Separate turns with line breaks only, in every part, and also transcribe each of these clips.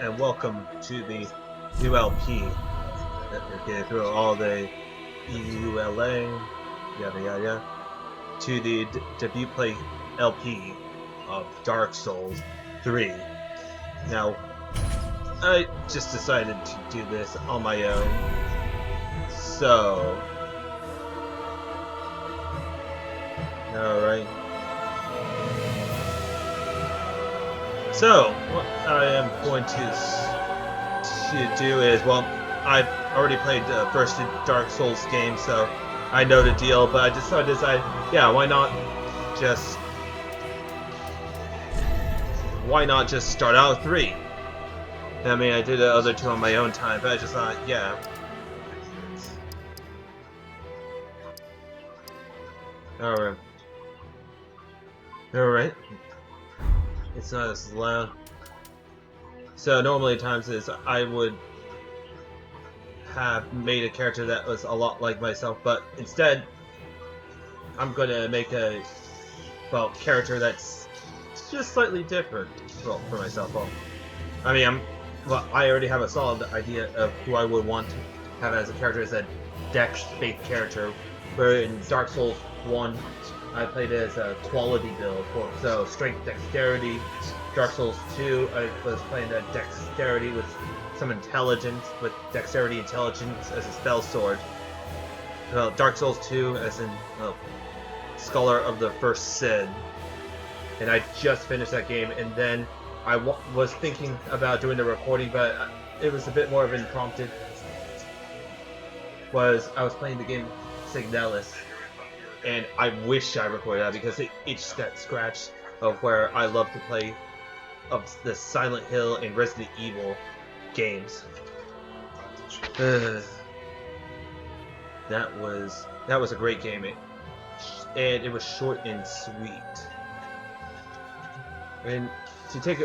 and welcome to the new LP that we're getting through all the EULA, yada yada, to the debut play LP of Dark Souls 3. Now, I just decided to do this on my own, so... Alright. So, what I am going to do is, well, I've already played the first Dark Souls game, so I know the deal, but I decided, yeah, why not just start out with 3? I mean, I did the other 2 on my own time, but I just thought, yeah. Alright. Alright. It's not as loud. So normally at times is I would have made a character that was a lot like myself, but instead I'm gonna make a character that's just slightly different for myself. I mean I already have a solid idea of who I would want to have as a character as a dex-based character, where in Dark Souls 1 I played as a quality build, so strength, dexterity. Dark Souls 2, I was playing that dexterity with some intelligence, with dexterity intelligence as a spell sword. Dark Souls 2 as in Scholar of the First Sin. And I just finished that game, and then I was thinking about doing the recording, but it was a bit more of an impromptu. I was playing the game Celes. And I wish I recorded that because it itched that scratch of where I love to play of the Silent Hill and Resident Evil games. That was a great game, and it was short and sweet. And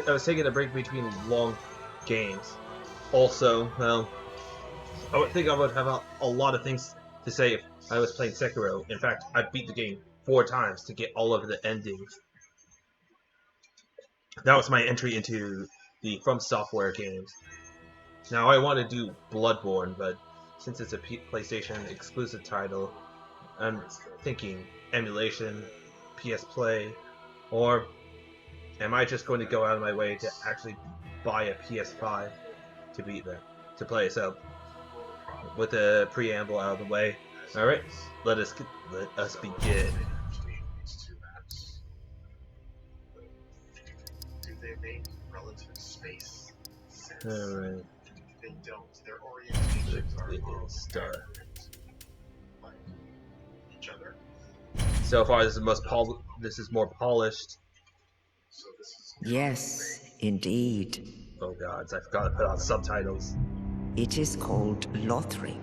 I was taking a break between long games. Also, well, I would think I would have a lot of things to say if I was playing Sekiro. In fact, I beat the game 4 times to get all of the endings. That was my entry into the From Software games. Now I want to do Bloodborne, but since it's a PlayStation exclusive title, I'm thinking emulation, PS Play, or am I just going to go out of my way to actually buy a PS5 to beat that, to play? So, with the preamble out of the way, alright, let us begin.
Do they make relative space sense?
Alright.
They don't. Their orientations are
Start.
like each other.
So far, this is more polished.
So this is
Yes, indeed.
Oh gods, I forgot to put on subtitles.
It is called Lothric,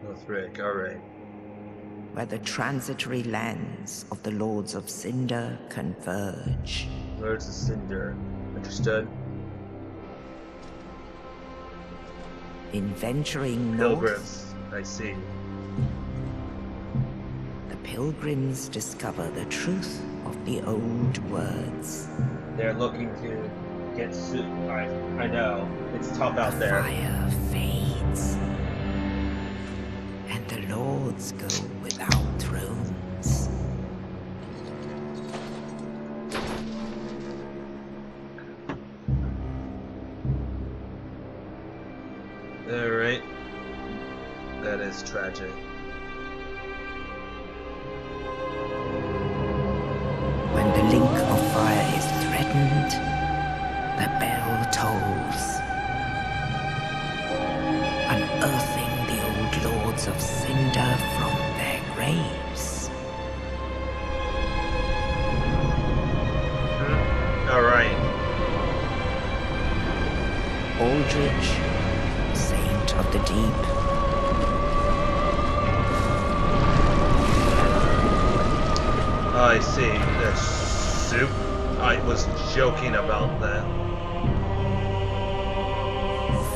Lothric, alright.
where the transitory lands of the Lords of Cinder converge.
Lords of Cinder. Understood.
In venturing north,
Pilgrims, I see.
the pilgrims discover the truth of the old words.
They're looking to get suit. I know. It's tough out there.
Fire fades, and the lords go without thrones.
Alright. That is tragic.
When the link of fire is threatened, the bell tolls, unearthing the old Lords of Cinder from their graves.
Alright.
Aldrich, Saint of the Deep.
I see. The soup. I was joking about that.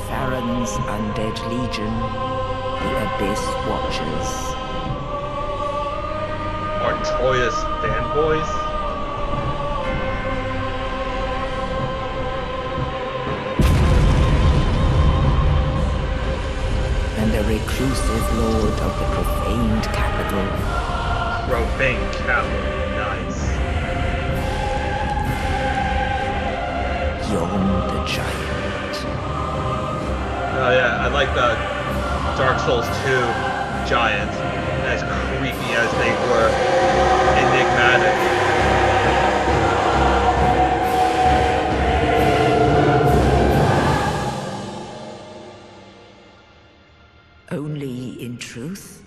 Farron's Undead Legion, the Abyss Watchers.
Artorias fanboys?
reclusive lord of the profaned capital.
Profane capital, nice.
Yon the giant.
Oh yeah, I like the Dark Souls 2 giants, as creepy as they were, enigmatic.
Only in truth,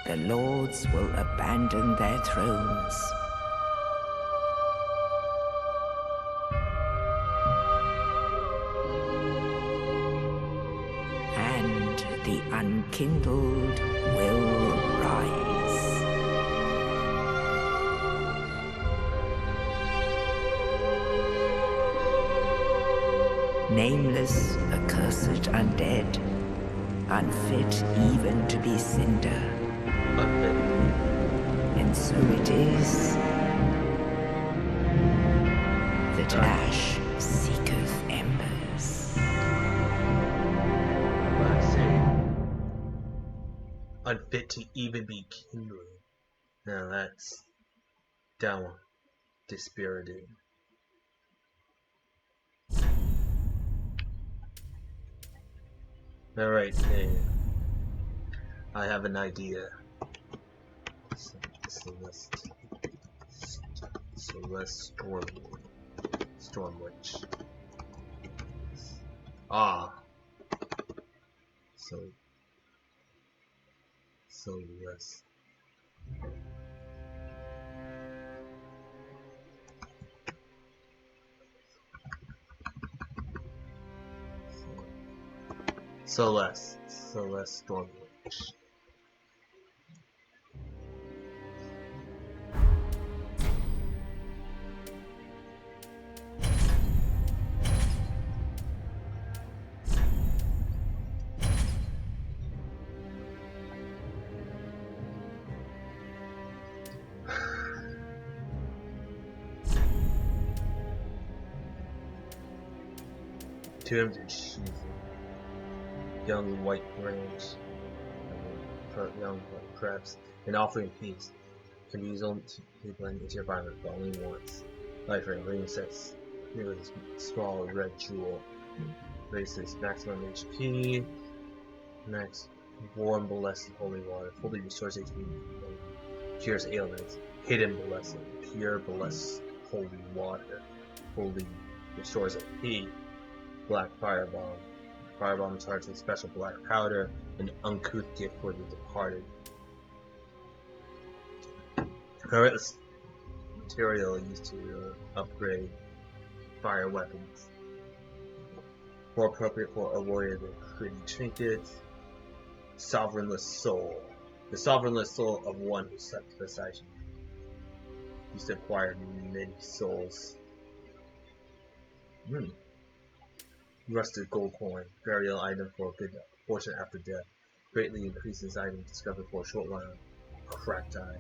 the lords will abandon their thrones. And the unkindled will rise. Nameless, accursed undead, unfit even to be cinder.
Unfit.
And so it is that ash seeketh embers.
Let's see. Unfit to even be kindled. Now that's down dispiriting. Alright, then. I have an idea. Celes Stormwitch. Ah. Celes. Celes Stormwitch. Tombs and sheathing. Young white branch, young white crabs, and offering peace can be used only to blend into your environment, but only once. Life ring, ring sets near this small red jewel. Raises maximum HP, max warm blessed holy water, fully restores HP, cures ailments. Hidden blessed, pure blessed holy water, fully restores HP. Black firebomb. Firebomb charged with special black powder, an uncouth gift for the departed. Alright, this material used to upgrade fire weapons. More appropriate for a warrior than creating trinkets. Sovereignless soul. The sovereignless soul of one who slept beside you. Used to acquire many souls. Rusted gold coin, burial item for good fortune after death. Greatly increases item discovered for a short while. Cracked eye,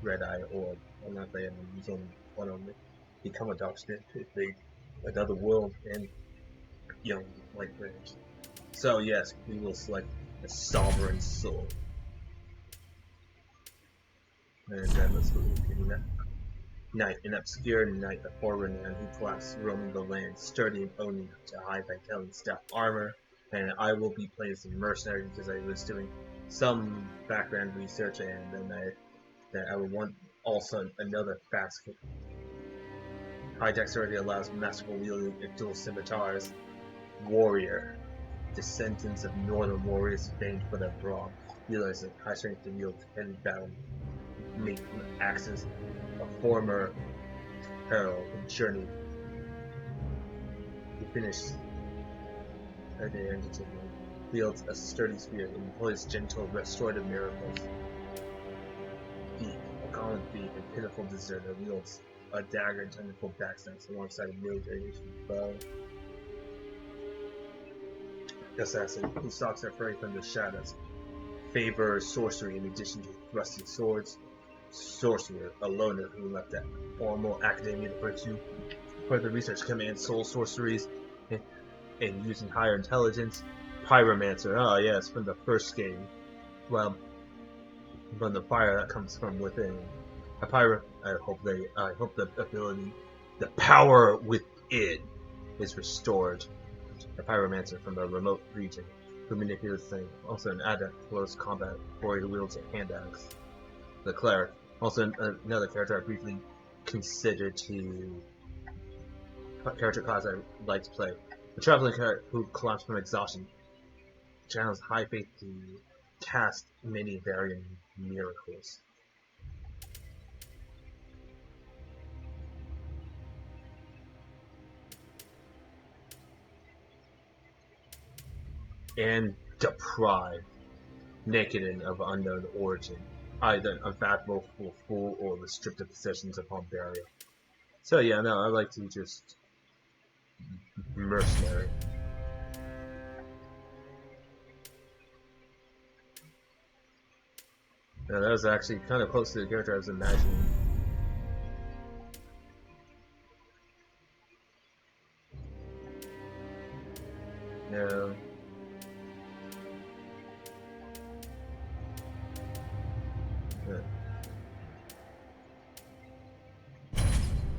red eye orb. I'm not playing use only one only. Become a dark spirit to invade another world and young white branch. So yes, we will select a sovereign soul. And then let's go into that. Knight, an obscure knight, a forerunner who class roaming the land, sturdy and owning to high vitality stout armor, and I will be playing some mercenary because I was doing some background research, and then I would want also another fast kick. High dexterity allows masterful wielding of dual scimitars. Warrior, descendants of northern warriors famed for their brawn, wielders of high strength to wield heavy battle, make axes. A former herald and journey. He finished at the end of wields a sturdy spear and employs gentle restorative miracles. Thief, a common thief and pitiful deserter, wields a dagger intended for backstabs alongside a military bow. Assassin, who stalks their prey from the shadows, favors sorcery in addition to thrusting swords. Sorcerer, a loner who left that formal academia to pursue further research, command soul sorceries and using higher intelligence. Pyromancer. Oh yes, from the first game. Well, from the fire that comes from within. A pyro. I hope the ability, the power within, is restored. A pyromancer from a remote region who manipulates things. Also an adept close combat warrior who wields a hand axe. The cleric. Also another character I briefly considered to character class I like to play. A traveling character who collapsed from exhaustion. Channels high faith to cast many varying miracles. And deprived, naked and of unknown origin, either unfathomable fool or restricted possessions upon burial. So yeah, no, I like to just mercenary. Now that was actually kind of close to the character I was imagining. No.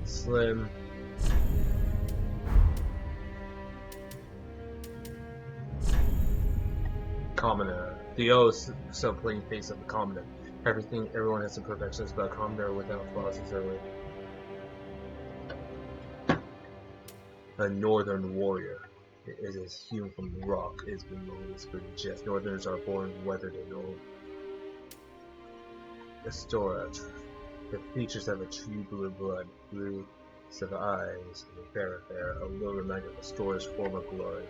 Slim. Commoner. The O is so plain face of the commoner. Everyone has imperfections, but a commoner without flaws is early. A northern warrior. It is hewn from the rock. It has been long whispered in jest. Northerners are born weathered and old. A storage. The features of a true blue blood, blue of eyes, and a fair affair, a little reminder of a store's former glory.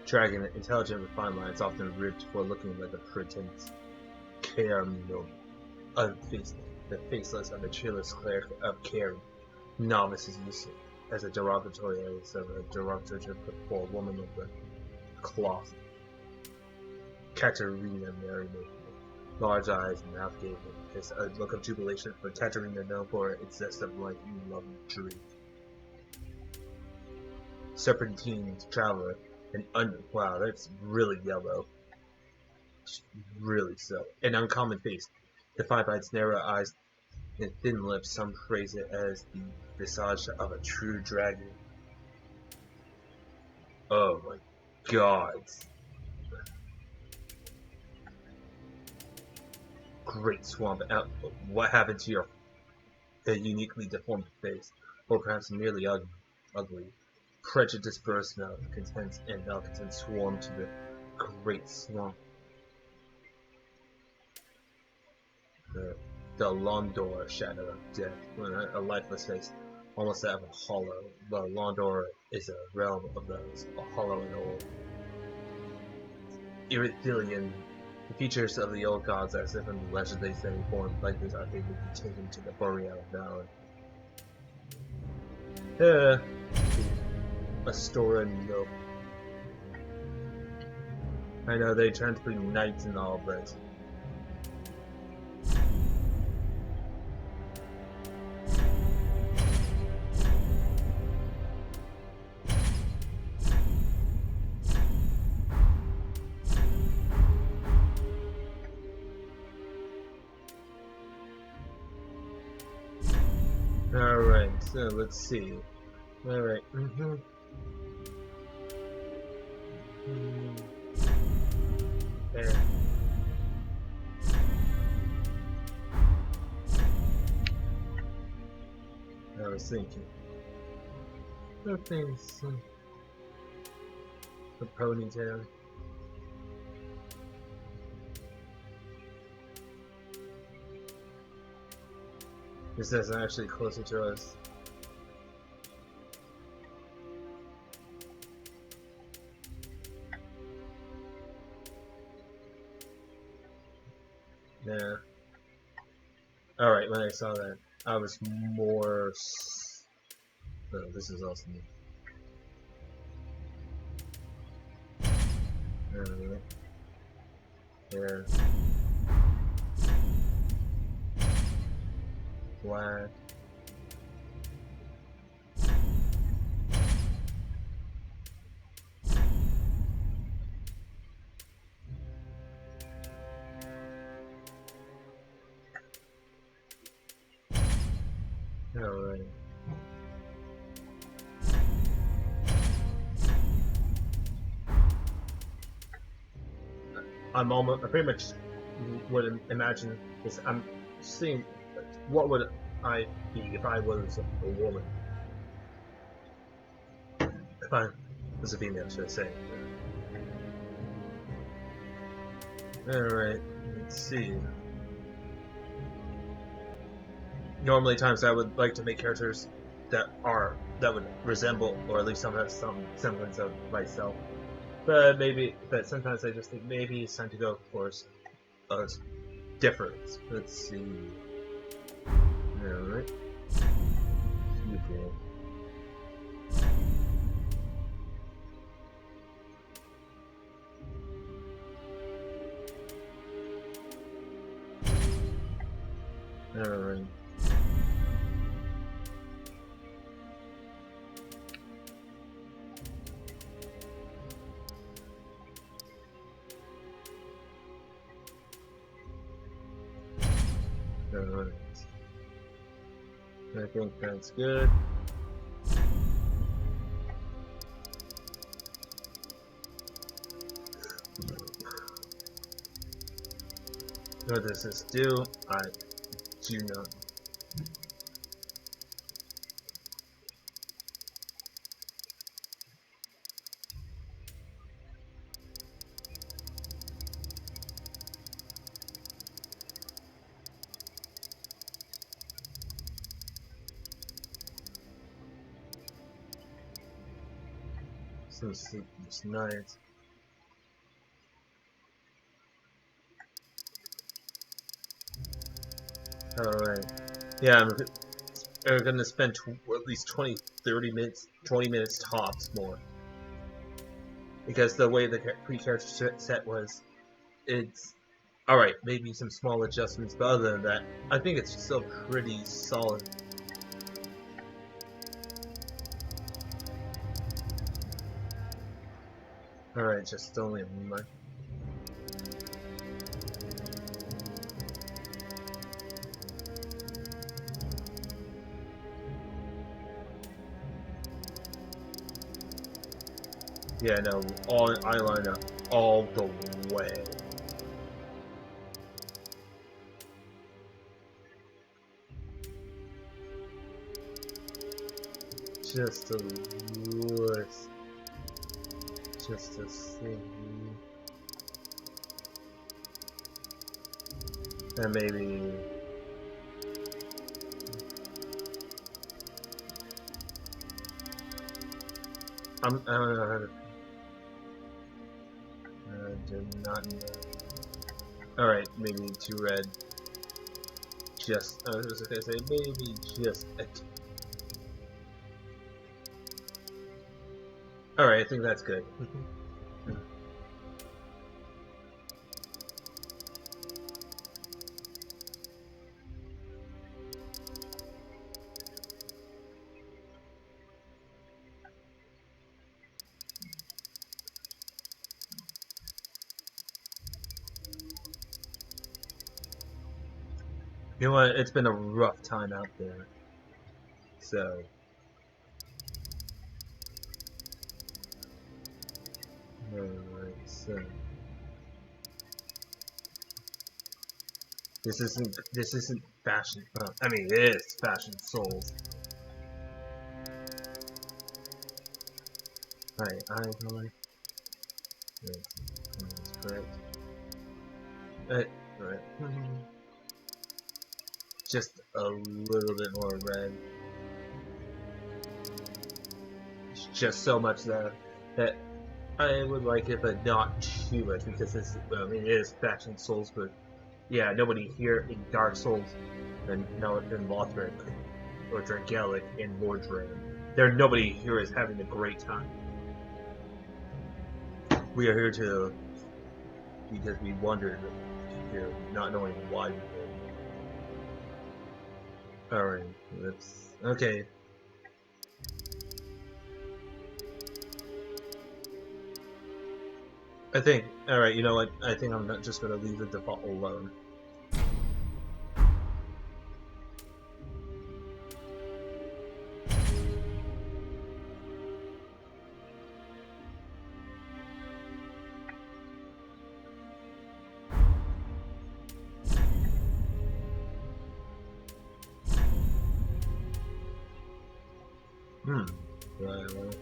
Dragon, intelligent with fine lines, often ribbed for looking like a pretense. Cairno, unfaced, the faceless and the cheerless cleric of Cairn. Novice is used as a derogatory term for a woman of the cloth. Katerina merrymaker. Large eyes and mouth gave him a look of jubilation, but Katerina known for its zest of life and love and drink. Serpentine traveler, wow, that's really yellow. Really so. An uncommon face, defined by its narrow eyes and thin lips. Some phrase it as the visage of a true dragon. Oh my god. Great swamp. What happened to your uniquely deformed face? Or perhaps merely ugly? Prejudice burst malcontents and malcontents swarm to the great swamp. The Londor shadow of death, a lifeless face, almost that of a hollow. The Londor is a realm of those, hollow and old. Erythilian. The features of the old gods, as if in the legend they say, born like this, are they would be taken to the Boreal Valley. Astora no. I know they trying to put knights and all, but alright, so let's see. Alright, There. I was thinking. Nothing's the ponytail. This is actually closer to us. Yeah. Alright, when I saw that, I was more... Oh, this is also new. Yeah. Black. Alright. I pretty much would imagine is I'm seeing what would I be if I was a woman. If I was a female, should I say. Alright, let's see. Normally times I would like to make characters that would resemble or at least have some semblance of myself. But sometimes I just think maybe it's time to go for a difference. Let's see. Alright. Okay. Alright. Alright. I think that's good. What does this do? I do not. So sleepless nights. Alright. Yeah, we're gonna spend at least 20 minutes tops more. Because the way the pre-character set was, it's alright, maybe some small adjustments, but other than that, I think it's still pretty solid. Alright, just only a month. Yeah, no, all eyeliner all the way. Just a wuss. Just a see. And maybe I don't know how to. I do not know. Alright, maybe 2 red. Just, I was gonna say, maybe just a Alright, I think that's good. You know what? It's been a rough time out there. So. Alright, so. This isn't fashion. I mean, it is fashion souls. Alright, icon. Yes, that's correct. Right. Just a little bit more red. It's just so much that I would like it, but not too much because this. I mean, it is Fashion Souls, but yeah, nobody here in Dark Souls and no in Lothric or Drangelic in Lordran. Nobody here is having a great time. We are here because we wandered here, not knowing why we did. Alright, okay. Alright, you know what? I think I'm not just gonna leave the default alone. Hmm. Right.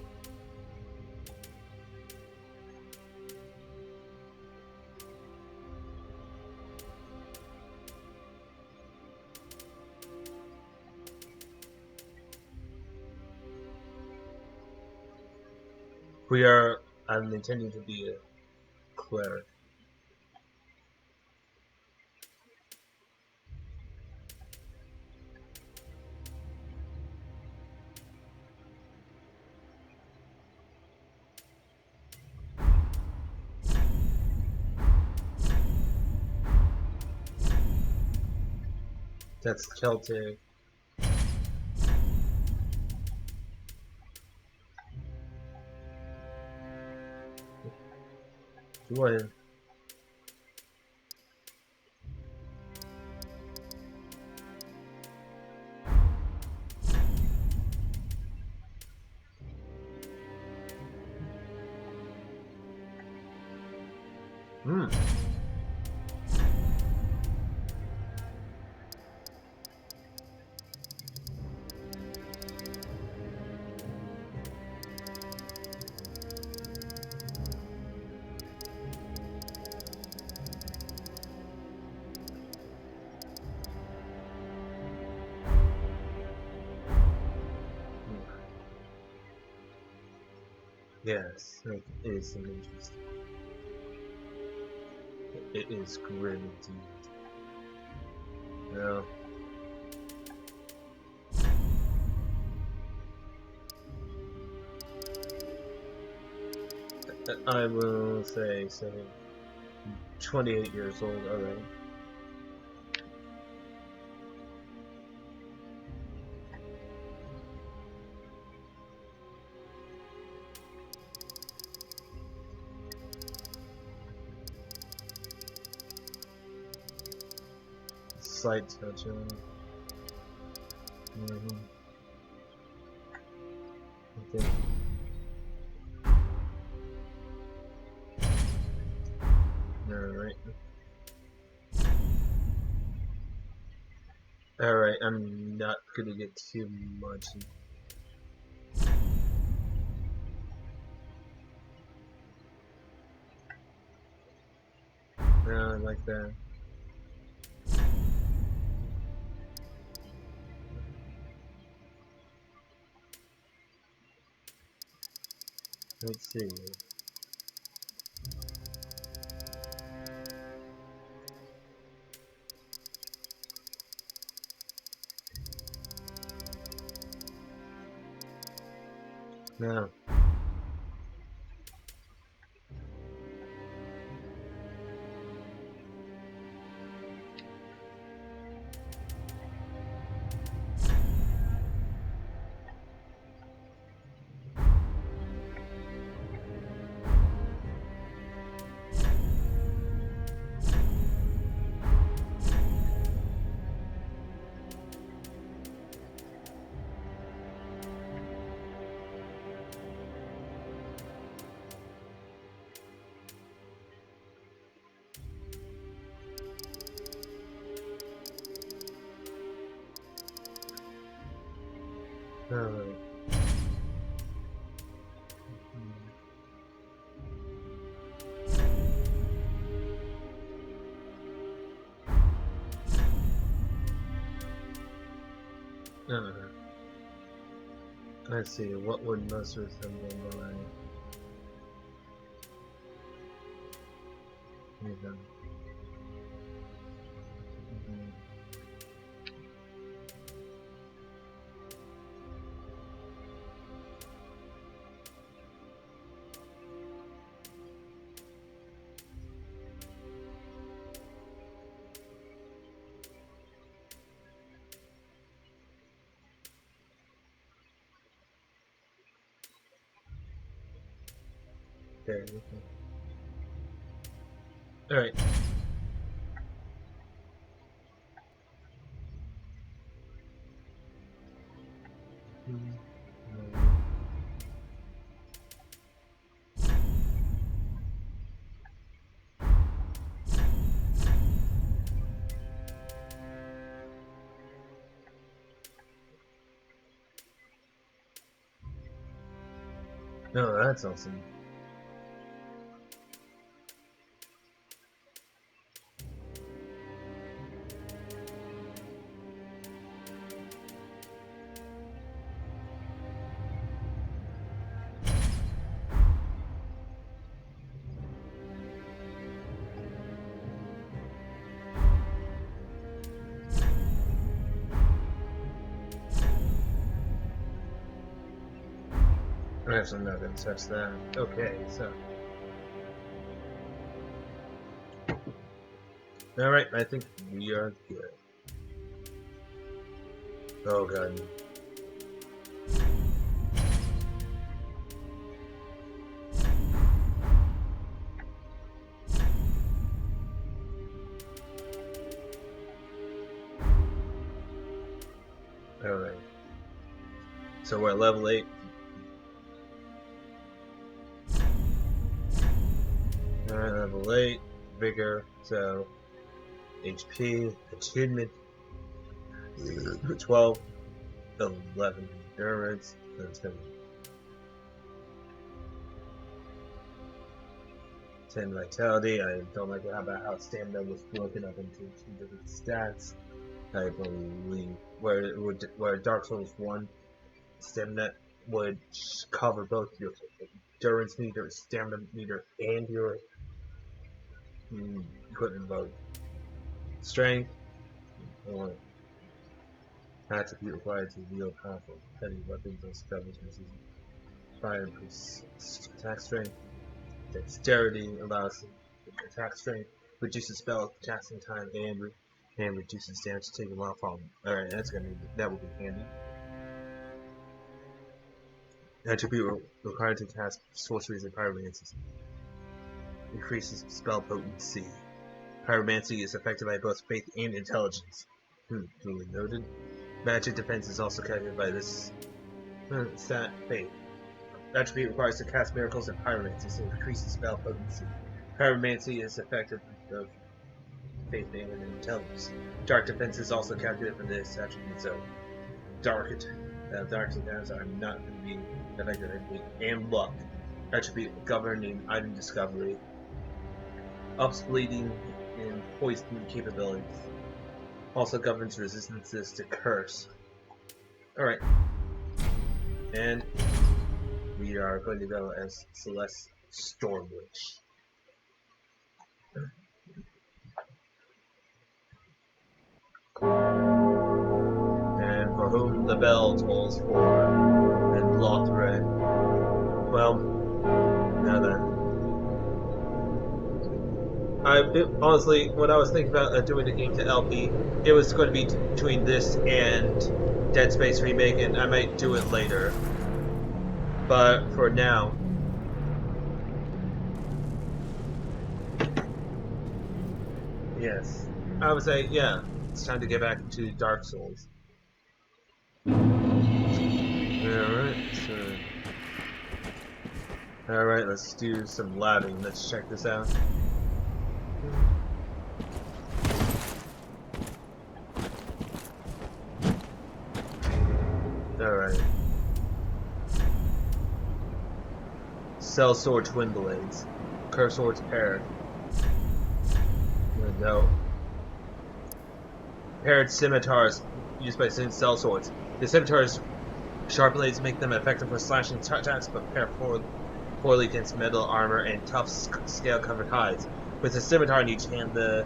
We are. I'm intending to be a cleric. That's Celtic. What? Hmm. Yes, it is an interesting. It is grim indeed. Well, I will say, 28 years old already. Slight touch on. Okay. Alright. Alright, I'm not gonna get too much. No, like that. Let's see. No. Alright. Let's see, what would most resemble my... Okay. Alright. No, that's awesome. I'm actually not going to touch that. Okay, so. Alright, I think we are good. Oh god. Alright. So we're at level 8. Alright, level 8. Vigor, so HP, attunement, 12, 11 endurance, so it's gonna be 10 vitality. I don't like how stamina was broken up into 2 different stats. I believe where Dark Souls 1 stamina would cover both your endurance meter, stamina meter, and your equipment load. Strength, or attribute required to wield powerful heavy weapons or spells resistant. Fire improves attack strength. Dexterity allows attack strength, reduces spell casting time, and reduces damage taken while falling. Alright, that will be handy. Attribute required to cast sorceries and pyromancies. Increases spell potency. Pyromancy is affected by both faith and intelligence. Duly noted. Magic defense is also calculated by this stat faith. Attribute requires to cast miracles and pyromancy, so increases spell potency. Pyromancy is affected by both faith and intelligence. Dark defense is also calculated for this attribute, so dark attacks are not going to be affected. And luck. Attribute governing item discovery. Ups bleeding and poison capabilities. Also governs resistances to curse. Alright. And we are going to go as Celes Stormwitch. And for whom the bell tolls for, and Lothred. Well, now then. Honestly, when I was thinking about doing the game to LP, it was going to be between this and Dead Space Remake, and I might do it later. But for now, yes, I would say, yeah, it's time to get back to Dark Souls. Alright, let's do some labbing. Let's check this out. Alright. Cell Sword Twin Blades. Curse Swords Paired. There we go. Paired Scimitars used by Cell Swords. The Scimitars' sharp blades make them effective for slashing attacks, but pair poorly against metal armor and tough scale-covered hides. With a scimitar in each hand, the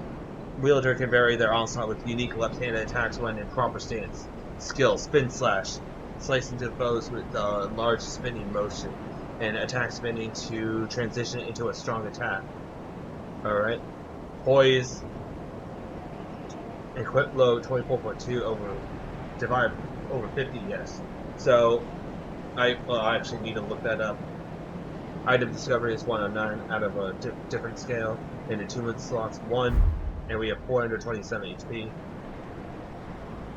wielder can vary their onslaught with unique left-handed attacks when in proper stance. Skill: Spin Slash. Slice into foes with a large spinning motion, and attack spinning to transition into a strong attack. Alright. Poise. Equip load 24.2 over divide over 50, yes. So I actually need to look that up. Item discovery is 109 out of a different scale, and attunement slots 1, and we have 427 HP,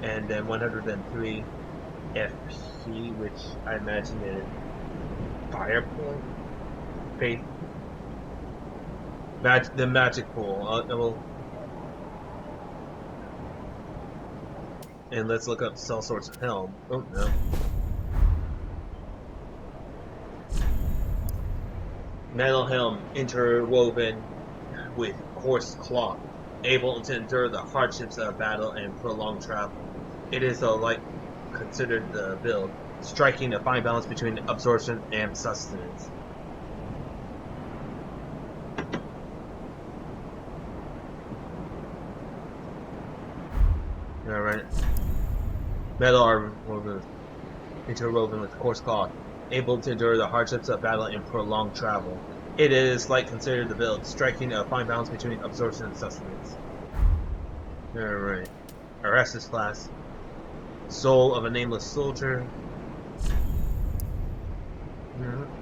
and then 103 FP, which I imagine is fire point, faith, the magic pool. And let's look up Cell Swords Helm. Oh no. Metal helm interwoven with coarse cloth, able to endure the hardships of battle and prolonged travel. It is a light considered the build, striking a fine balance between absorption and sustenance. Alright. Metal are interwoven with coarse cloth, able to endure the hardships of battle and prolonged travel. It is like considered the build, striking a fine balance between absorption and sustenance. Alright. Arrestus class. Soul of a nameless soldier.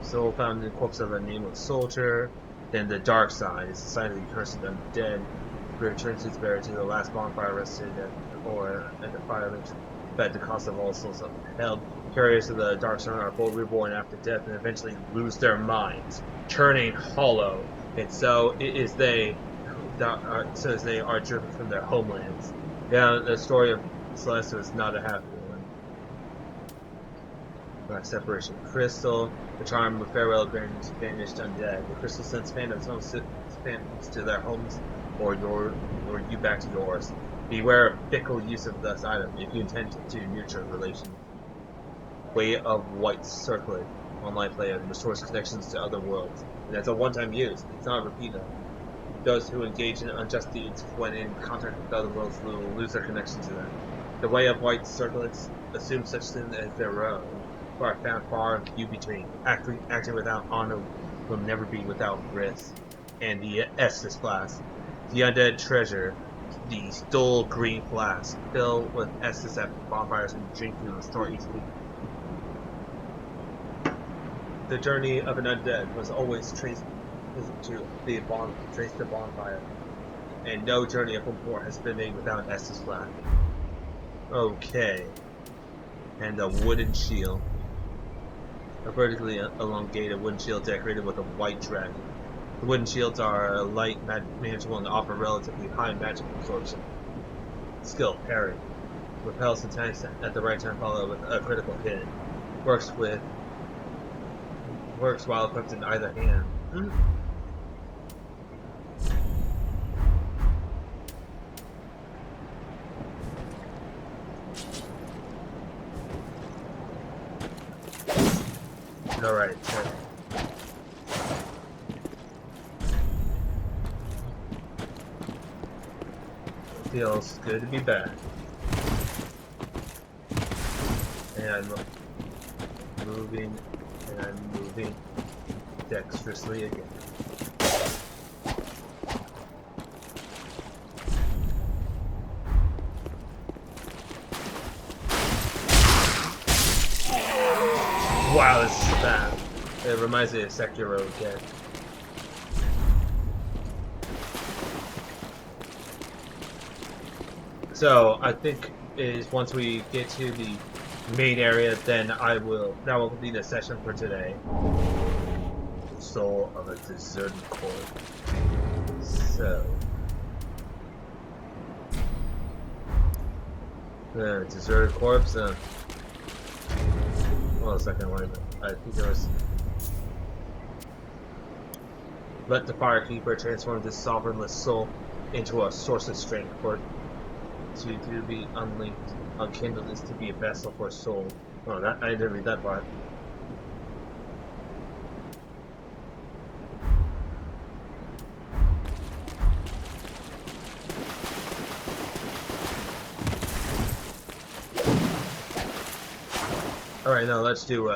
Soul found in the corpse of a nameless soldier. Then the dark side is the side of the accursed undead. Returns its bearer to the last bonfire rested at the fire but at the cost of all souls upheld. Carriers of the dark side are both reborn after death and eventually lose their minds, turning hollow. And so it is they are driven from their homelands. Yeah, the story of Celes was not a happy one. Separation crystal. The charm of farewell grants vanished undead. The crystal sends phantoms to their homes, or you back to yours. Beware of fickle use of this item if you intend to nurture relations. Way of White Circlet. Online play and restores connections to other worlds. And that's a one-time use. It's not a repeat. Those who engage in unjust deeds when in contact with other worlds will lose their connection to them. The Way of White Circlets assume such things as their own, but are found far and few between. Acting without honor will never be without risk. And the Estus class. The Undead Treasure. The Stole Green Flask. Fill with Estus at bonfires and drink to restore HP. The journey of an undead was always traced to the bonfire, and no journey of before has been made without Estus Flask. Okay. And a wooden shield. A vertically elongated wooden shield decorated with a white dragon. The wooden shields are light, manageable, and offer relatively high magic absorption. Skill, parry. Repels attacks at the right time followed with a critical hit. Works while equipped in either hand. Alright, feels good to be back. And I'm moving, and I'm moving dexterously again. Wow, this is bad. It reminds me of Sekiro again. So I think is once we get to the main area, then that will be the session for today. The soul of a deserted corpse. So the deserted corpse. Hold on a second, wait a minute. I think there was. Let the Firekeeper transform this sovereignless soul into a source of strength for to be unlinked. Unkindled is to be a vessel for a soul. Oh, that I didn't read that part. All right, now let's do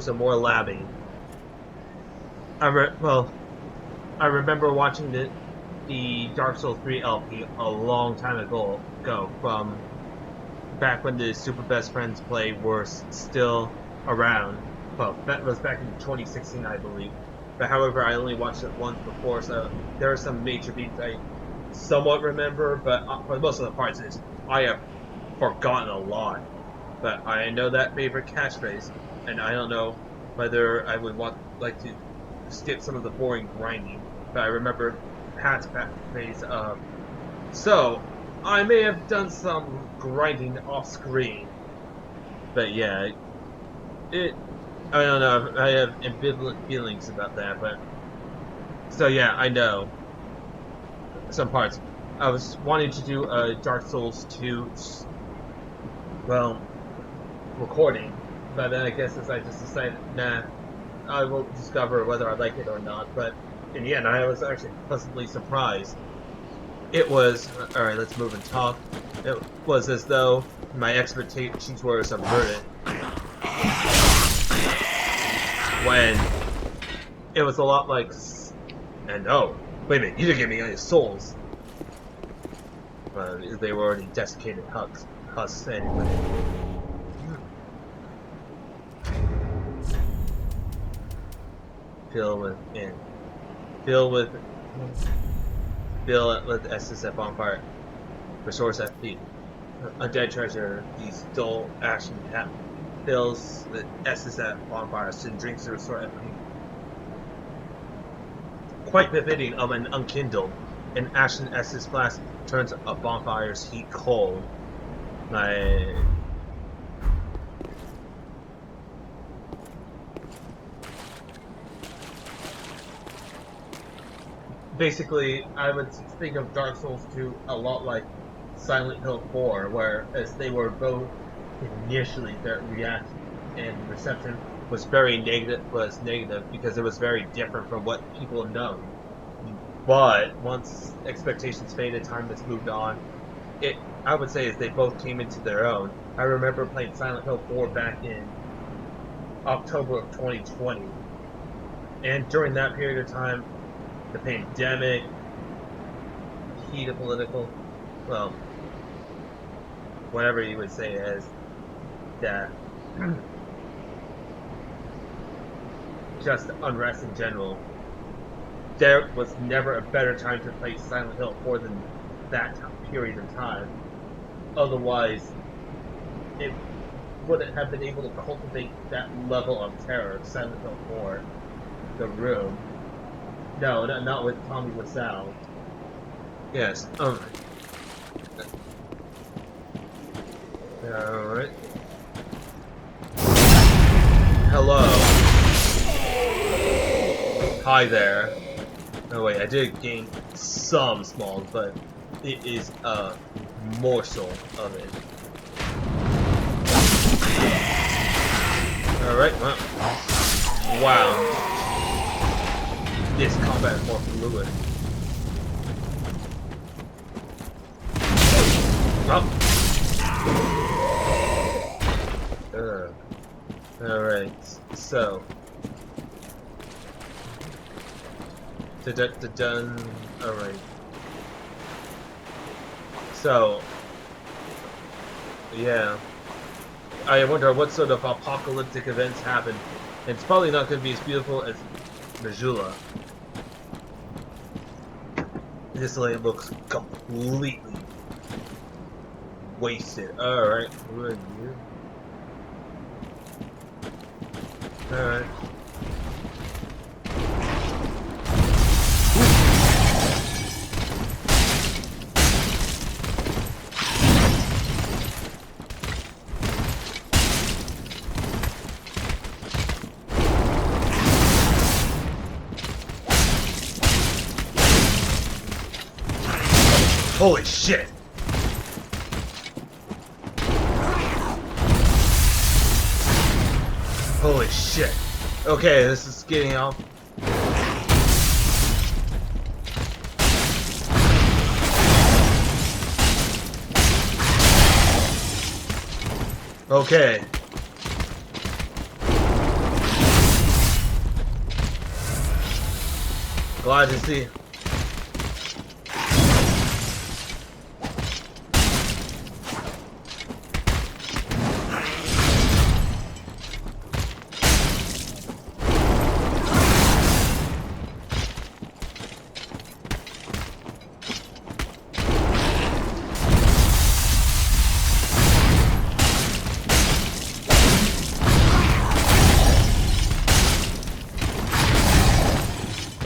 some more labbing. I remember watching the Dark Souls 3 LP a long time ago from back when the Super Best Friends play were still around. Well, that was back in 2016, I believe. But however, I only watched it once before, so there are some major beats I somewhat remember, but for most of the parts, I have forgotten a lot. But I know that favorite catchphrase, and I don't know whether I would like to skip some of the boring grinding. But I remember Pat's phase of, so I may have done some grinding off screen, but yeah, it I don't know. I have ambivalent feelings about that, but so yeah, I know some parts. I was wanting to do a Dark Souls 2, well, recording, but then I guess as I just decided, nah, I will discover whether I like it or not. But in the end, I was actually pleasantly surprised. It was alright. Let's move and talk. It was as though my expectations were subverted when it was a lot like, and oh, wait a minute, you didn't give me any souls. They were already desiccated husks anyway. Fill with SSF bonfire. Resource FP. Undead treasure. These dull ashen cap fills the SSF bonfire and drinks to restore FP. Quite befitting of an unkindled. An ashen SS flask turns a bonfire's heat cold. Basically, I would think of Dark Souls 2 a lot like Silent Hill 4, where as they were both initially, their reaction and reception was negative because it was very different from what people know. But once expectations faded, time has moved on. I would say, as they both came into their own. I remember playing Silent Hill 4 back in October of 2020, and during that period of time, the pandemic, heat of political, well, whatever you would say as that, just unrest in general. There was never a better time to play Silent Hill 4 than that period of time. Otherwise, it wouldn't have been able to cultivate that level of terror. Silent Hill 4, The Room. No, not with Tommy Wiseau. Yes. Alright. Alright. Hello. Hi there. Oh wait, I did gain some smalls, but it is a morsel of it. Alright, well. Wow. This combat is more fluid. Oh. Alright, so. Done. Alright. So. Yeah. I wonder what sort of apocalyptic events happen. It's probably not going to be as beautiful as Majula. This land looks completely wasted. Alright, who are you? Alright. Holy shit! Holy shit. Okay, this is getting off. Okay. Glad to see.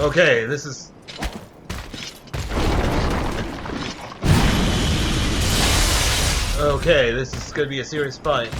Okay, this is... Okay, this is gonna be a serious fight.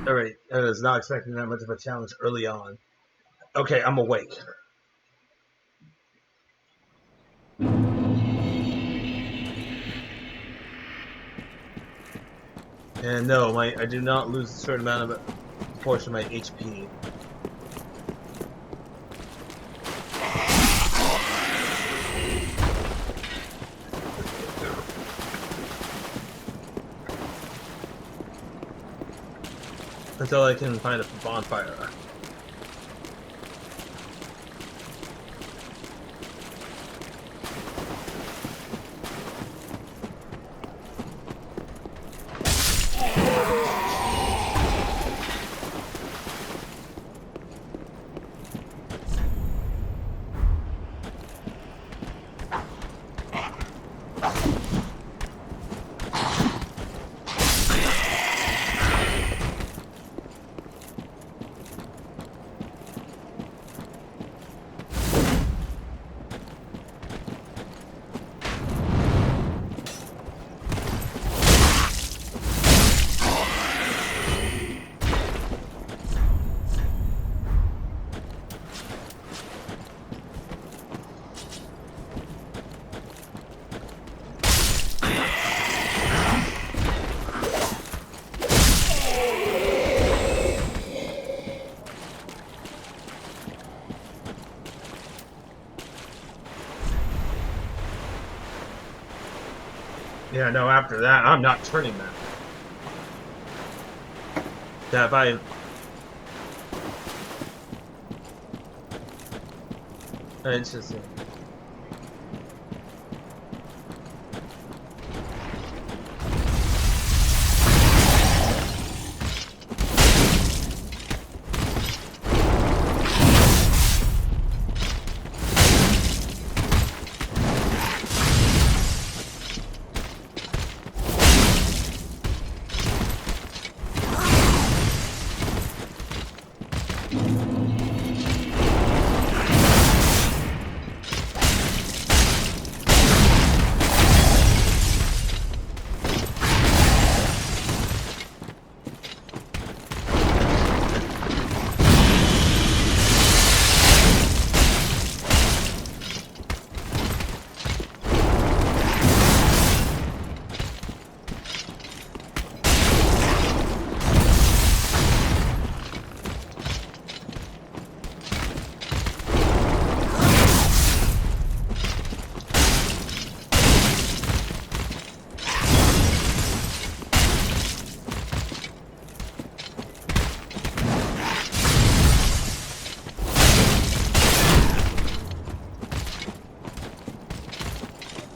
Alright, I was not expecting that much of a challenge early on. Okay, I'm awake. And no, I do not lose a certain amount of portion of my HP. Until I can find a bonfire. Yeah, no, after that, I'm not turning that. Yeah, if I... Interesting.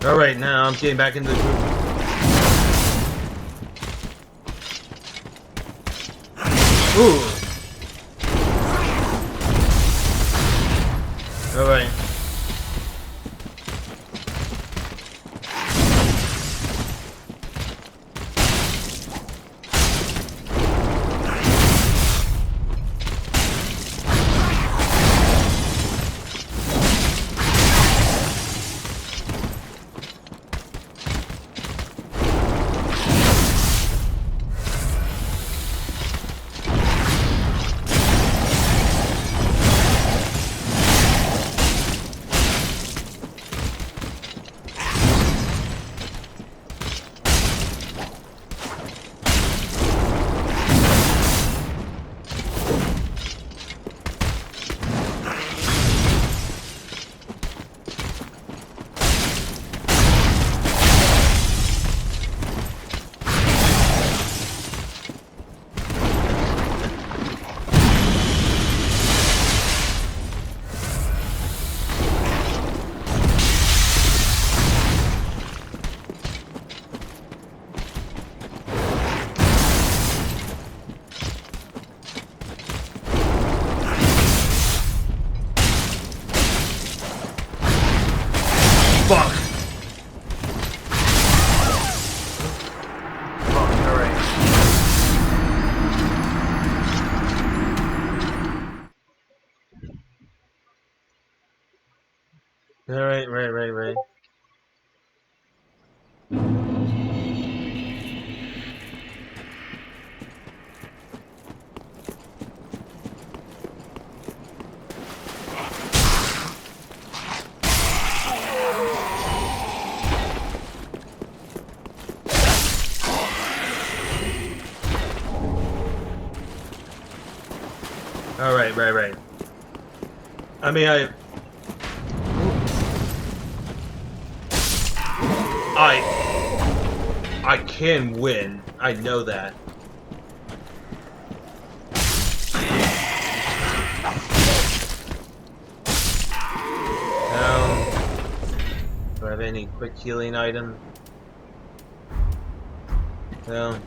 Alright, now I'm getting back into the group. Ooh! Alright. Fuck! Fuck, alright. Alright, right. Right. I mean, I can win. I know that. Do I have any quick healing item? No.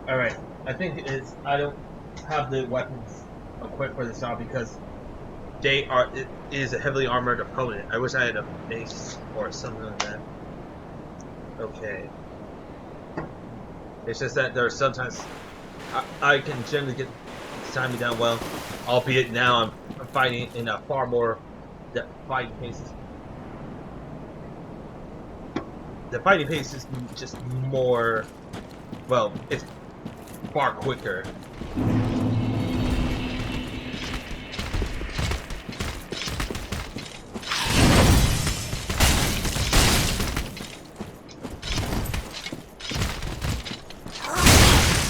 Alright. I think it's I don't have the weapons equipped for this job because it is a heavily armored opponent. I wish I had a mace or something like that. Okay. It's just that there are sometimes I can generally get timing down well, albeit now I'm fighting in a far more fighting pace. The fighting pace is just more, well, it's far quicker.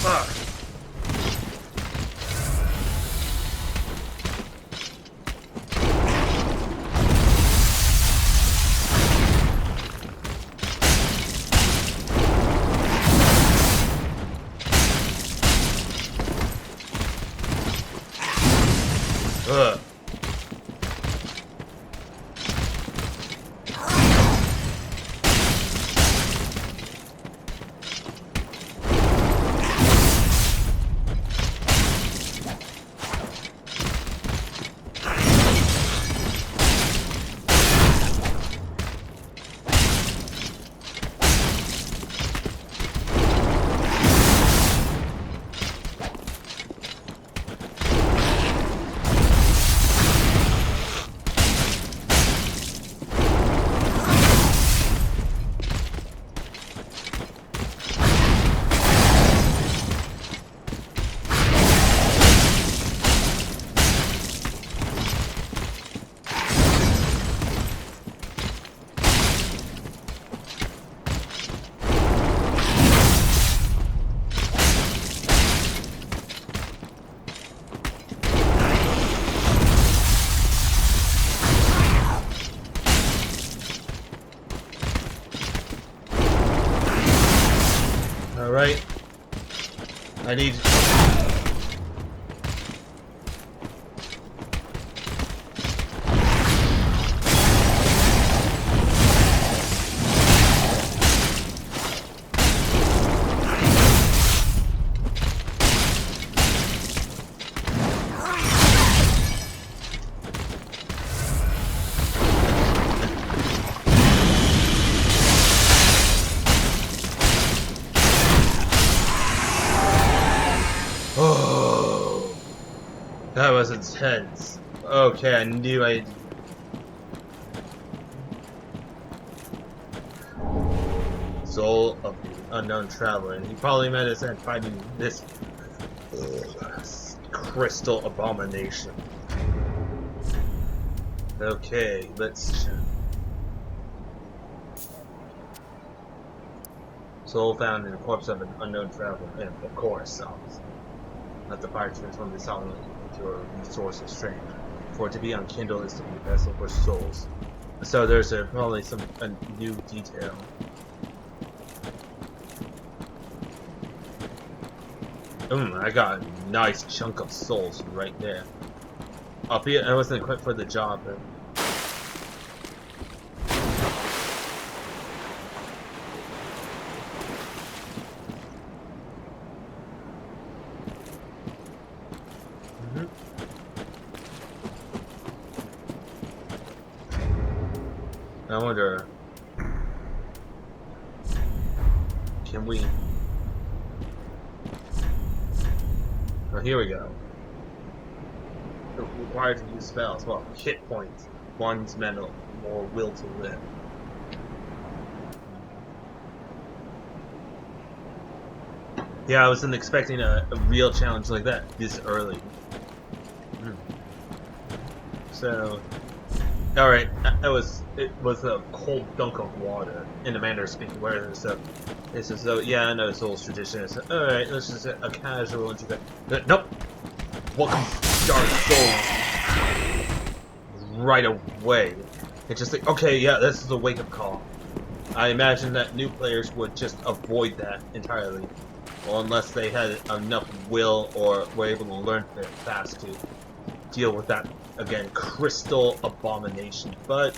Fuck. Ugh. Alright. I need... Oh, that was intense. Okay, I knew I... Soul of the unknown traveler, and he probably meant us at fighting this crystal abomination. Okay, let's check. Soul found in the corpse of an unknown traveler, and of course, let the fire transform this solid into a resource of strength. For it to be unkindled is to be a vessel for souls. So there's probably a new detail. I got a nice chunk of souls right there. Albeit I wasn't equipped for the job, but... I wonder... can we? Oh, here we go. Required to use spells. Well, hit points. One's mental, more will to live. Yeah, I wasn't expecting a real challenge like that this early. So, alright, it was a cold dunk of water in the manner of speaking. Where so it's as though, yeah, I know Souls tradition. It's alright, this is a casual introduction. Nope. Welcome to Dark Souls. Right away. It's just like, okay, yeah, this is a wake-up call. I imagine that new players would just avoid that entirely. Well, unless they had enough will or were able to learn fast to deal with that, again, crystal abomination. But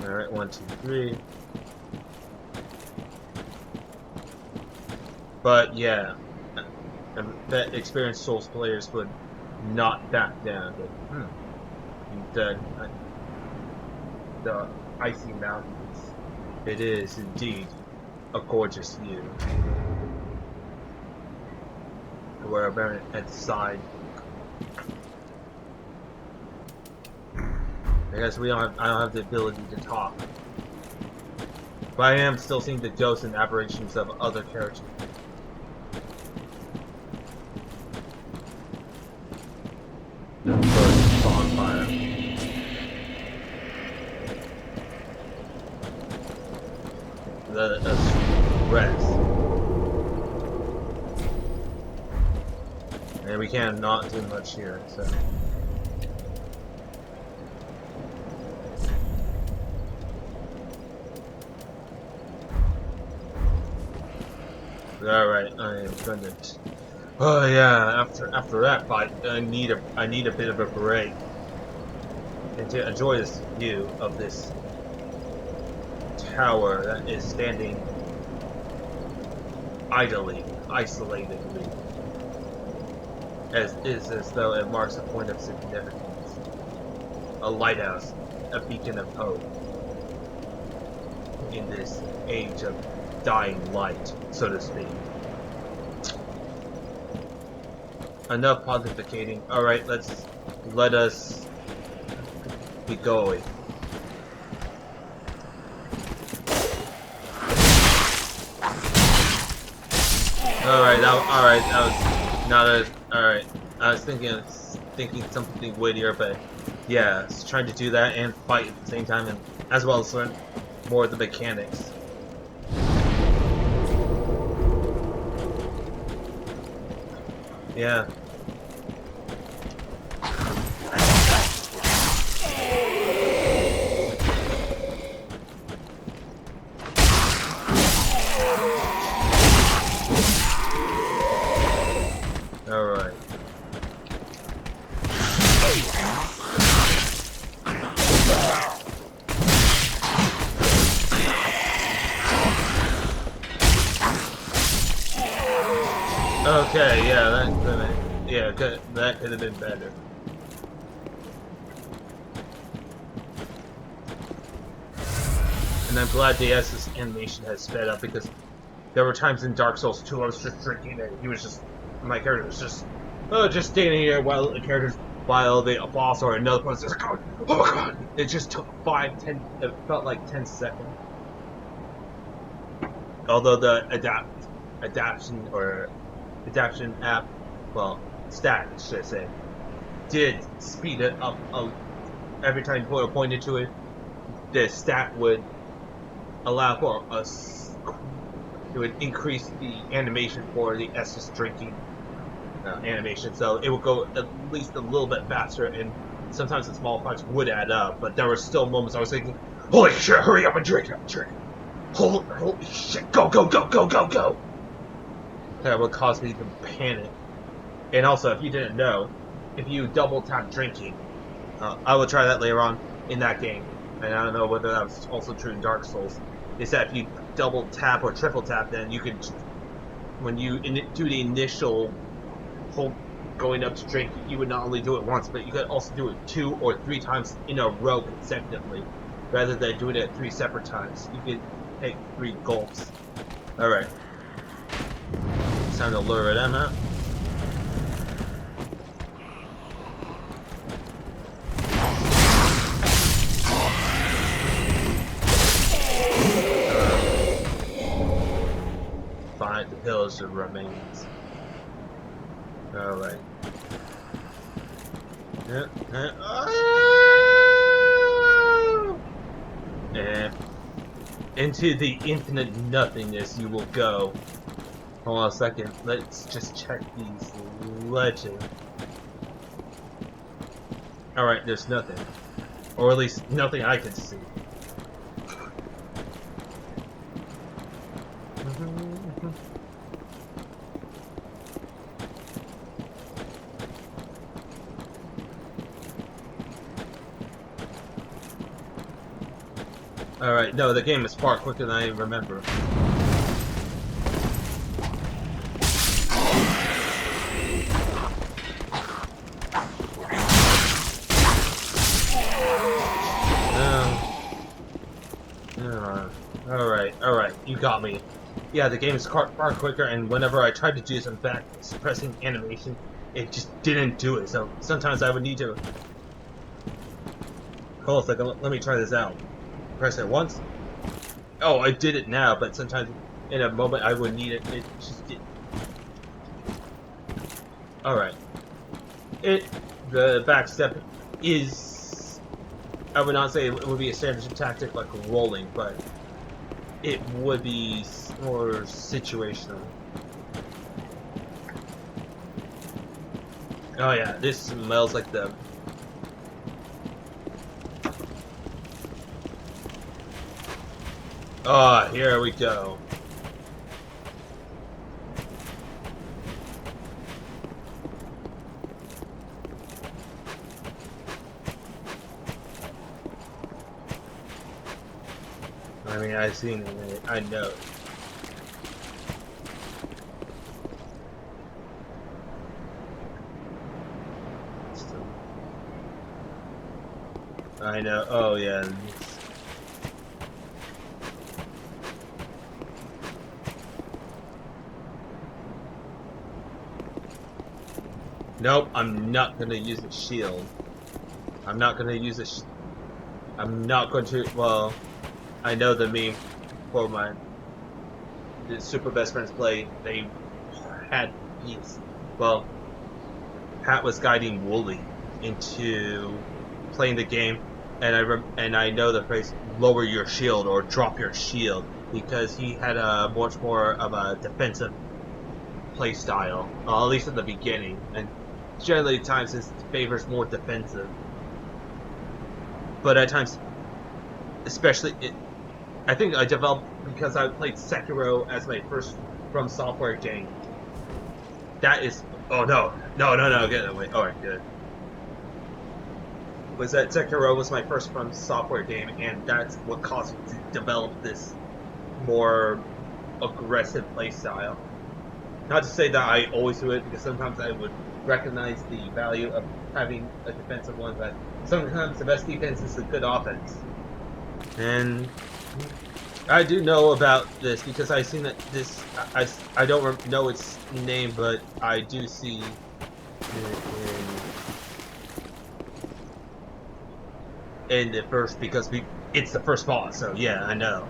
alright, 1, 2, 3. But yeah, that experienced Souls players would not back down. The icy mountains. It is indeed a gorgeous view. We're at the side. I guess I don't have the ability to talk, but I am still seeing the ghosts and aberrations of other characters. The first bonfire. Let us rest. And we can not do much here, so. Alright, I am gonna. Oh yeah, after that fight, I need a bit of a break. And to enjoy this view of this tower that is standing idly, isolatedly, as though it marks a point of significance. A lighthouse, a beacon of hope in this age of dying light, so to speak. Enough pontificating. Alright, let us be going. Alright, that was not a. Alright, I was thinking something wittier, but yeah, it's trying to do that and fight at the same time, and as well as learn more of the mechanics. Yeah. Alright. Okay, yeah, that could have been better. And I'm glad the SS animation has sped up, because there were times in Dark Souls 2 I was just drinking and my character was just standing here while the boss or another person was just going, oh my god! It just took 5-10, it felt like 10 seconds. Although the adaptation app, well, stat, should I say, did speed it up. Every time you put a point into it, the stat would allow for it would increase the animation for the SS drinking animation, so it would go at least a little bit faster, and sometimes the small fights would add up, but there were still moments I was thinking, holy shit, hurry up and drink. Holy shit, go. That would cause me to panic. And also, if you didn't know, if you double tap drinking, I will try that later on in that game, and I don't know whether that was also true in Dark Souls, is that if you double tap or triple tap, then you could, when you do the initial going up to drink, you would not only do it once, but you could also do it 2 or 3 times in a row consecutively, rather than doing it 3 separate times. You could take 3 gulps. Alright. It's time to lure them out. Find the pillars of remains. Alright. And into the infinite nothingness you will go. Hold on a second. Let's just check these legends. Alright, there's nothing. Or at least nothing I can see. Alright, no, the game is far quicker than I remember. Alright, you got me. Yeah, the game is far quicker, and whenever I tried to do some back suppressing animation, it just didn't do it, so sometimes I would need to... Hold on a second, let me try this out. Press it once. Oh, I did it now, but sometimes in a moment I would need it. It just did. Alright. The back step is... I would not say it would be a standard tactic like rolling, but it would be more situational. Oh yeah, this smells like the... Ah, oh, here we go. I mean, I've seen it, I know. I know, oh yeah. Nope, I'm not gonna use a shield. I'm not gonna use a I'm not going to, well, I know the meme for the Super Best Friends play, they had well, Pat was guiding Wooly into playing the game, and I know the phrase lower your shield or drop your shield, because he had a much more of a defensive play style, at least in the beginning, and generally at times his favors more defensive. But at times, especially, I think I developed because I played Sekiro as my first From Software game. That is, oh no, get away. Alright, good. Was that Sekiro was my first From Software game, and that's what caused me to develop this more aggressive play style. Not to say that I always do it, because sometimes I would recognize the value of having a defensive one, but sometimes the best defense is a good offense. And I do know about this because I've seen that this, I don't know its name, but I do see in the first, because it's the first boss, so yeah, I know.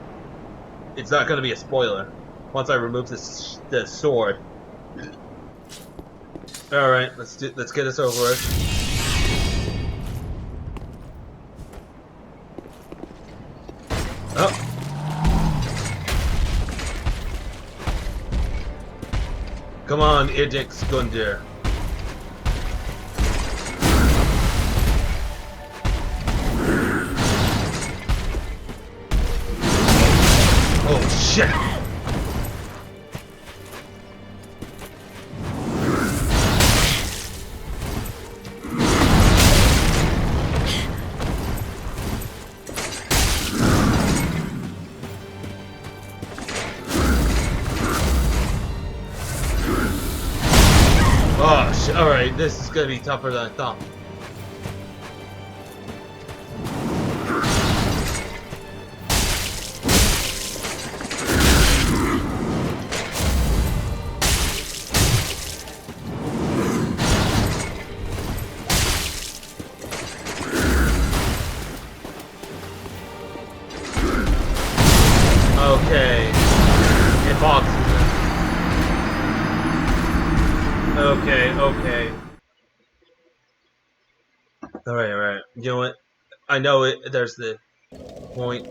It's not going to be a spoiler once I remove the sword. Alright, let's get this over with. Oh! Come on, Idix Gundir. Oh shit! Oh shit. Alright, this is gonna be tougher than I thought. Okay. It boxes it. Okay, okay. Alright. You know what? I know there's the point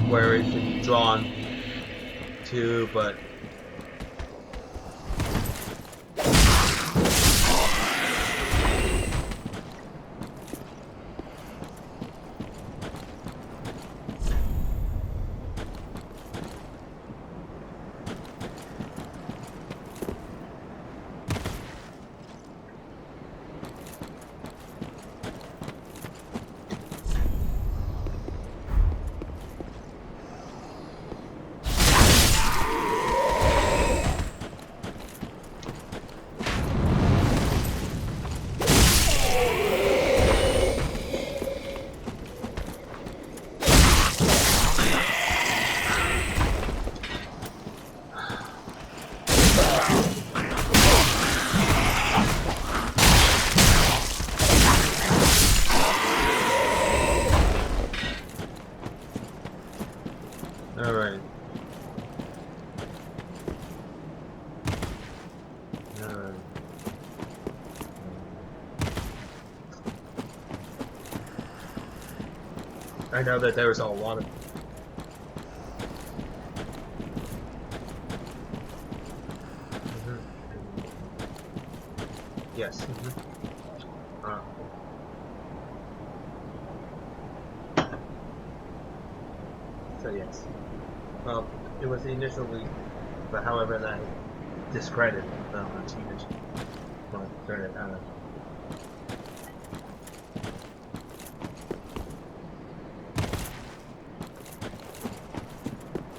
where it can be drawn to, but... Alright. I know that there was a lot of... Yes. So yes. Well, it was the initial leak, but however that discredited the teenage. Well, turn it out.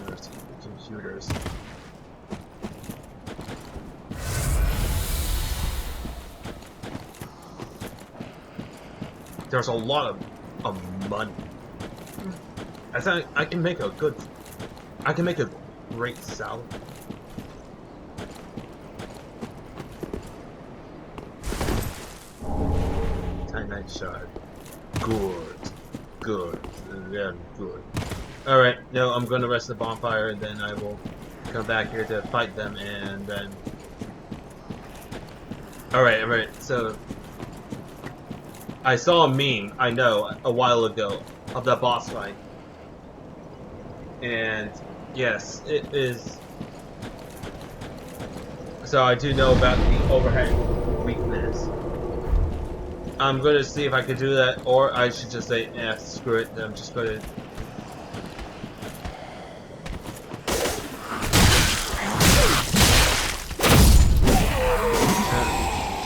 There's computers. There's a lot of money. I thought I can make a great salad. Night shot. Good, very good. Alright, no, I'm gonna rest the bonfire and then I will come back here to fight them and then... Alright, so... I saw a meme, I know, a while ago, of the boss fight. And, yes, it is... So I do know about the overhead weakness. I'm gonna see if I could do that, or I should just say, eh, screw it, I'm just gonna...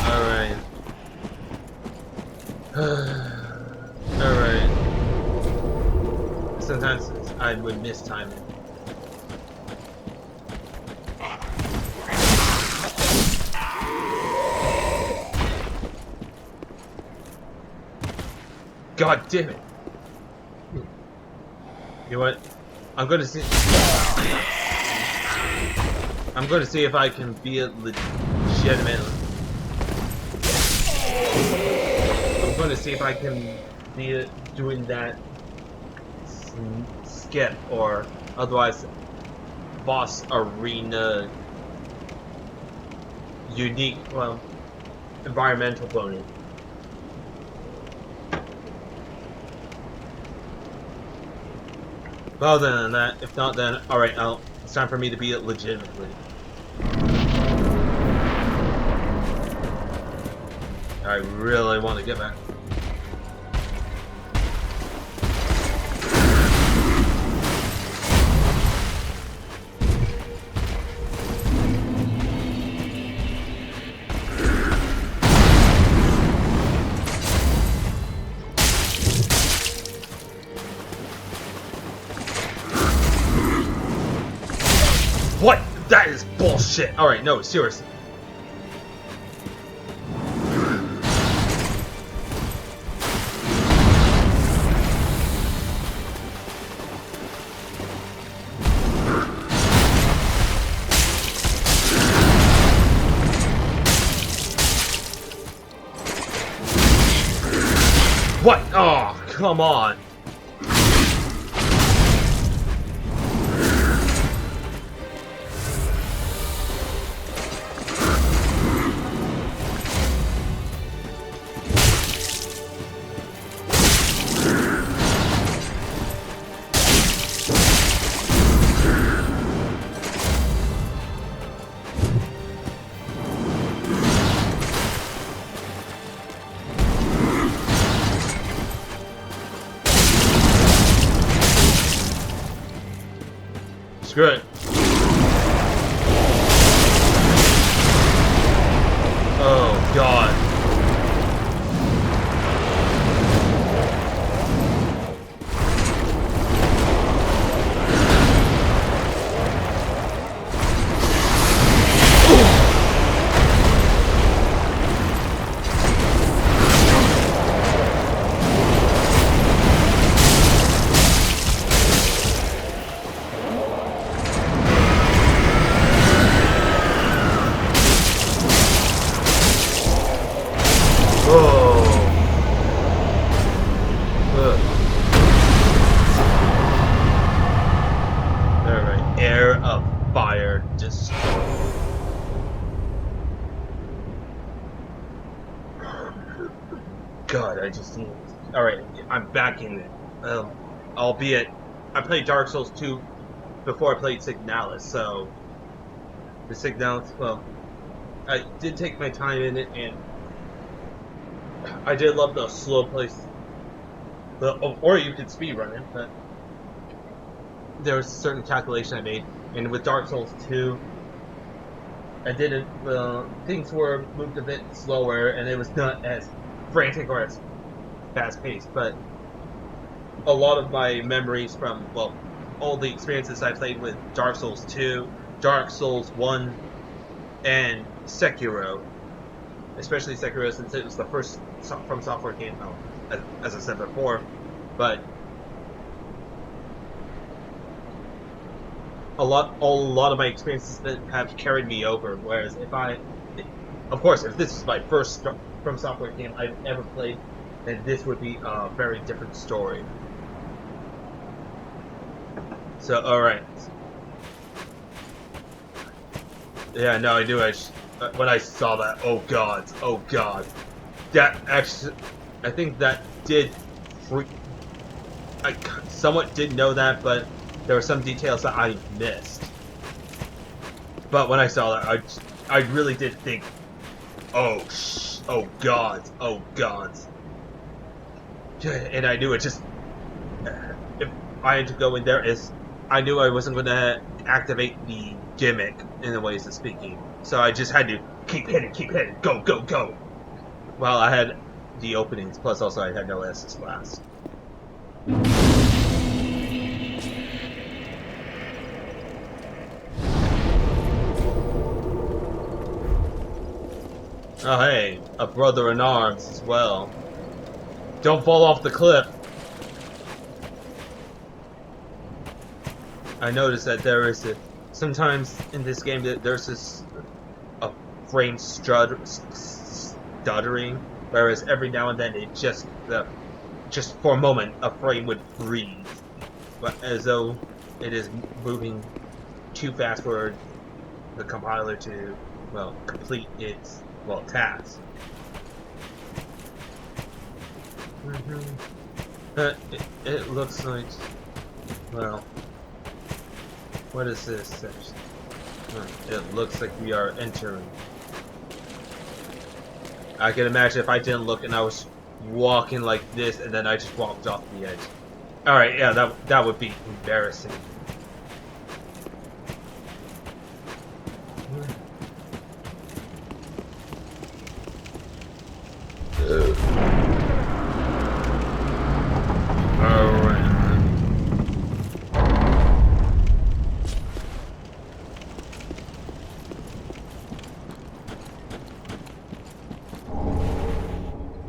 Alright. Alright. Sometimes I would miss timing. God damn it! You know what? I'm gonna see if I can be a legitimate. I'm gonna see if I can be doing that skip or otherwise boss arena unique, well, environmental bonus. Well, then that. If not, then alright. It's time for me to be it legitimately. I really want to get back. What? That is bullshit. Alright, no, seriously. What? Oh, come on. Screw it. Oh, God. Alright, air of fire destroy. God, I just need. Alright, I'm back in it. Albeit, I played Dark Souls 2 before I played Celes, so. The Celes, well, I did take my time in it, and I did love the slow place. Or you could speedrun it, but there was a certain calculation I made. And with Dark Souls 2, I didn't. Things were moved a bit slower, and it was not as frantic or as fast paced. But a lot of my memories from all the experiences I played with Dark Souls 2, Dark Souls 1, and Sekiro, especially Sekiro since it was the first From Software game, as I said before, but a lot of my experiences that have carried me over. Whereas of course, if this is my first From Software game I've ever played, then this would be a very different story. So, alright. Yeah, no, I do. When I saw that, oh god, that actually, I think that did freak. I somewhat did know that, but there were some details that I missed. But when I saw that, I really did think, oh god, and I knew it just. If I had to go in there, I knew I wasn't going to activate the gimmick in the ways of speaking. So I just had to keep hitting, go. Well, I had the openings, plus also I had no Estus Blast. Oh hey, a brother in arms as well. Don't fall off the cliff. I noticed that there is sometimes in this game that there's this frame stuttering, whereas every now and then it just for a moment a frame would freeze, but as though it is moving too fast for the compiler to complete its task. It looks like what is this section? It looks like we are entering. I can imagine if I didn't look and I was walking like this and then I just walked off the edge. Alright, yeah, that would be embarrassing.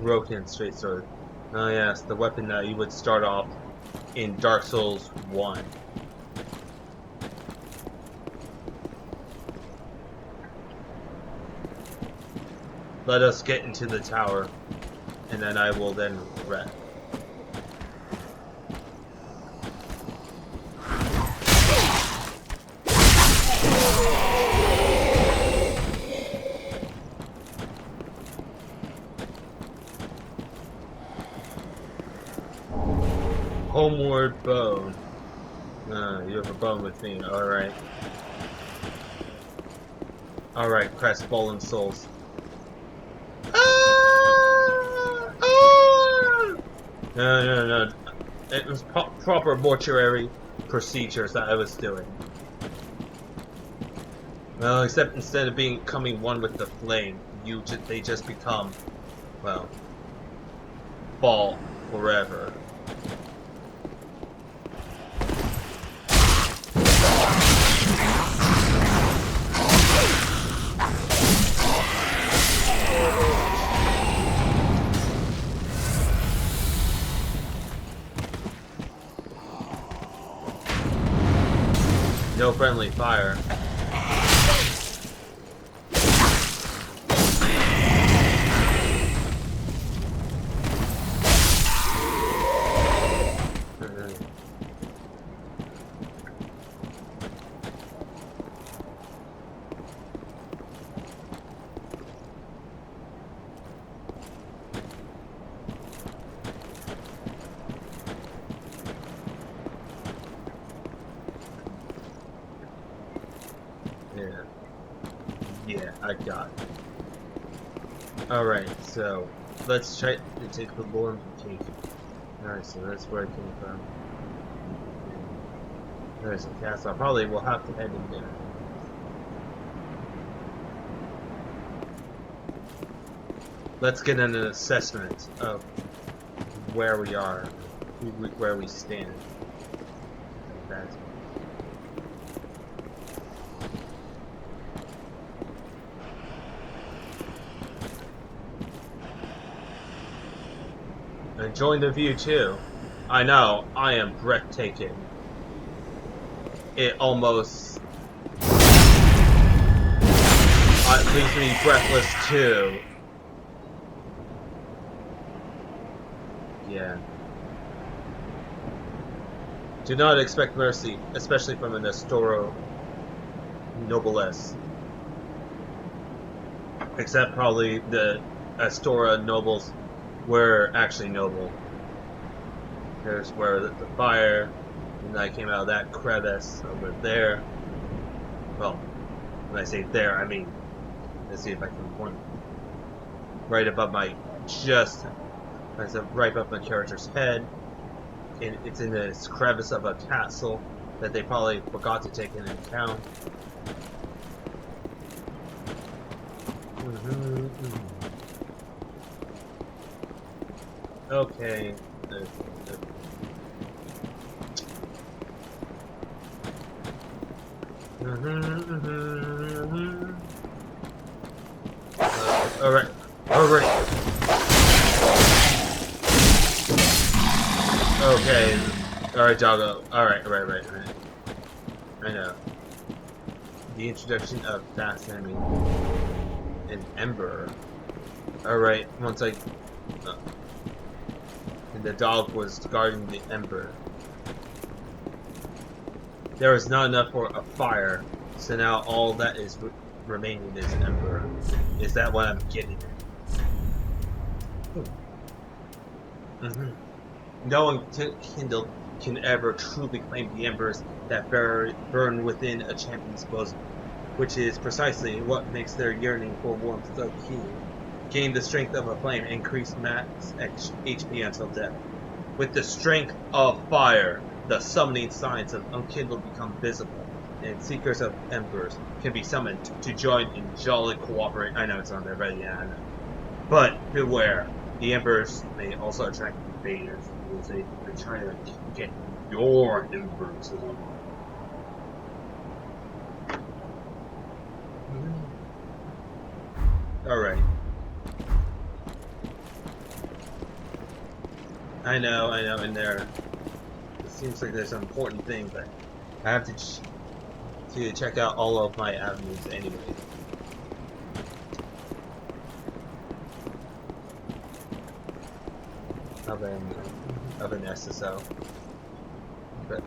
Broken straight sword. Oh yes, the weapon that you would start off in Dark Souls 1. Let us get into the tower, and then I will then rest. Homeward bone. You have a bone with me. Alright. Alright, crestfallen souls. Ah! Ah! No. It was proper mortuary procedures that I was doing. Well, except instead of becoming one with the flame, they just become, well, fall forever. No friendly fire. Yeah, I got it. Alright, so let's try to take the lore implication. Alright, so that's where it came from. There's a castle. I probably will have to head in there. Let's get an assessment of where we are, where we stand. That's enjoying the view too. I know, I am breathtaking. It almost leaves me breathless too. Yeah. Do not expect mercy, especially from an Astoro noblesse. Except probably the Astora nobles were actually noble. Here's where the fire, and I came out of that crevice over there. Well, when I say there, I mean, let's see if I can point right above my, right above my character's head. And it's in this crevice of a castle that they probably forgot to take into account. Okay. Alright. Okay. Alright, doggo. Alright. I know. The introduction of fast enemy. An ember. Alright, once I... and the dog was guarding the ember. There was not enough for a fire, so now all that is remaining is ember. Is that what I'm getting? No one kindled can ever truly claim the embers that burn within a champion's bosom, which is precisely what makes their yearning for warmth so keen. Gain the strength of a flame, increase max HP until death. With the strength of fire, the summoning signs of unkindled become visible, and seekers of embers can be summoned to join in jolly cooperate. I know it's on there, but yeah, I know. But beware, the embers may also attract invaders, because they try to get your embers as well. Alright. I know, and there it seems like there's an important thing, but I have to check out all of my avenues anyway. Of an SSO. But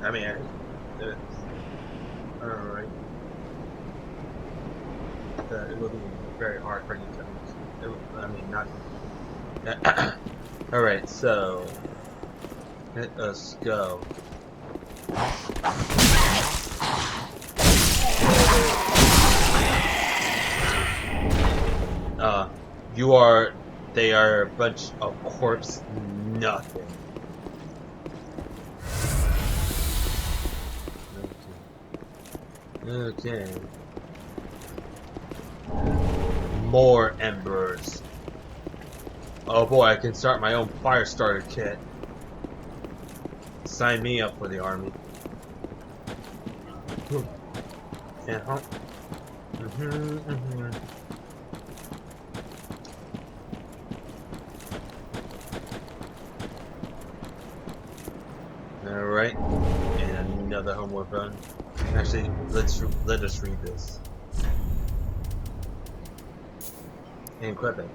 I mean, alright. It will be very hard for you to. I mean, not. Alright, so. Let us go. You are. They are a bunch of corpse nothing. Okay. More embers. Oh boy, I can start my own fire starter kit. Sign me up for the army. Yeah. Alright. And another homework run. Actually, let us read this. In Quebec.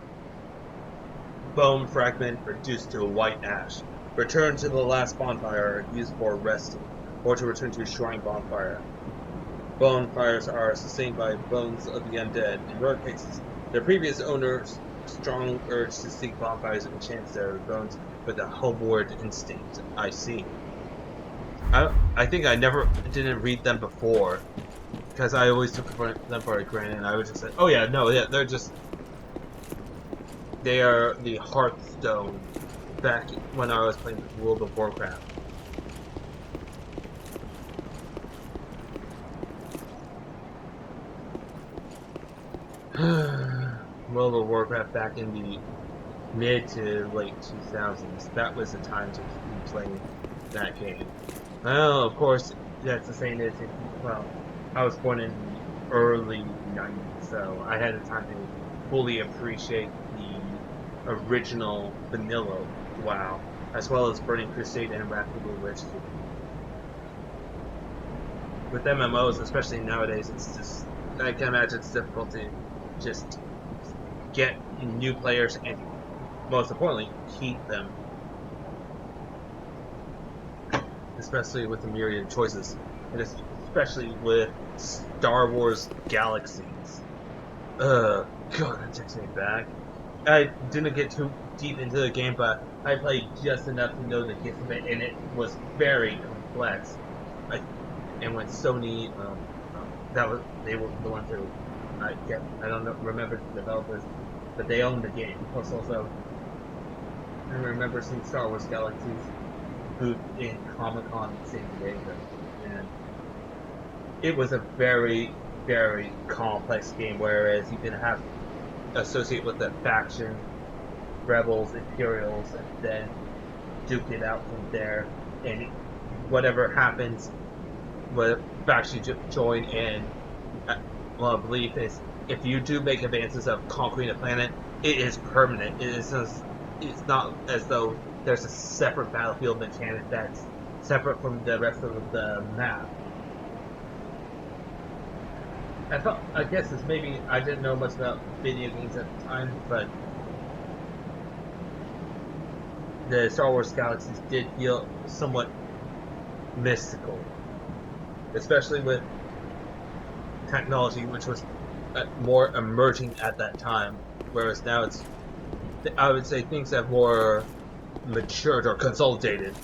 Bone fragment reduced to a white ash. Return to the last bonfire used for resting, or to return to a shrine bonfire. Bonfires are sustained by bones of the undead. In rare cases, their previous owners' strong urge to seek bonfires enchants their bones with a homeward instinct. I see. I think I didn't read them before, because I always took them for granted, and I would just say, oh yeah, no, yeah, they are the Hearthstone back when I was playing World of Warcraft. World of Warcraft back in the mid to late 2000s. That was the time to be playing that game. Well, of course, that's the same as well, I was born in the early 90s, so I had the time to fully appreciate the original vanilla WoW, as well as Burning Crusade and Wrath of the Lich. With MMOs, especially nowadays, it's just, I can imagine it's difficult to just get new players and, most importantly, keep them. Especially with the myriad of choices, and especially with Star Wars Galaxies. God, that takes me back. I didn't get too deep into the game, but I played just enough to know the gist of it, and it was very complex. And when Sony, they were the ones who, I don't remember the developers, but they owned the game. Plus, also, I remember seeing Star Wars Galaxies booth in Comic-Con in San Diego, and it was a very, very complex game, whereas you can have associate with the faction, rebels, Imperials, and then duke it out from there, and whatever happens, what faction you join, and well, belief is, if you do make advances of conquering a planet, it is permanent. It's not as though there's a separate battlefield mechanic that's separate from the rest of the map. I guess it's maybe, I didn't know much about video games at the time, but the Star Wars Galaxies did feel somewhat mystical, especially with technology which was more emerging at that time, whereas now it's, I would say, things have more matured or consolidated.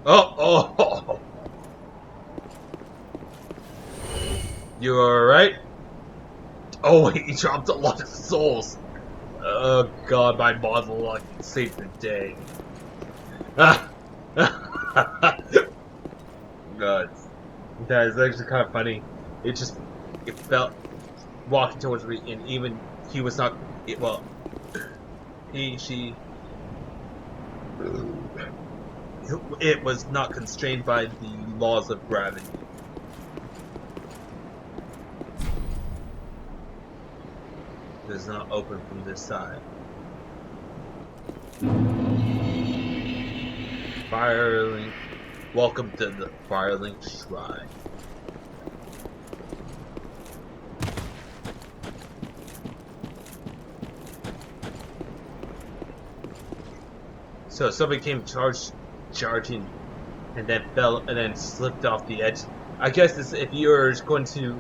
Oh! You alright? Oh, he dropped a lot of souls. Oh god, my model lock saved the day. God. That is actually kind of funny. It felt walking towards me, and even he was not, it was not constrained by the laws of gravity. It is not open from this side. Firelink. Welcome to the Firelink Shrine. So somebody came charging and then fell and then slipped off the edge. I guess this, if you are going to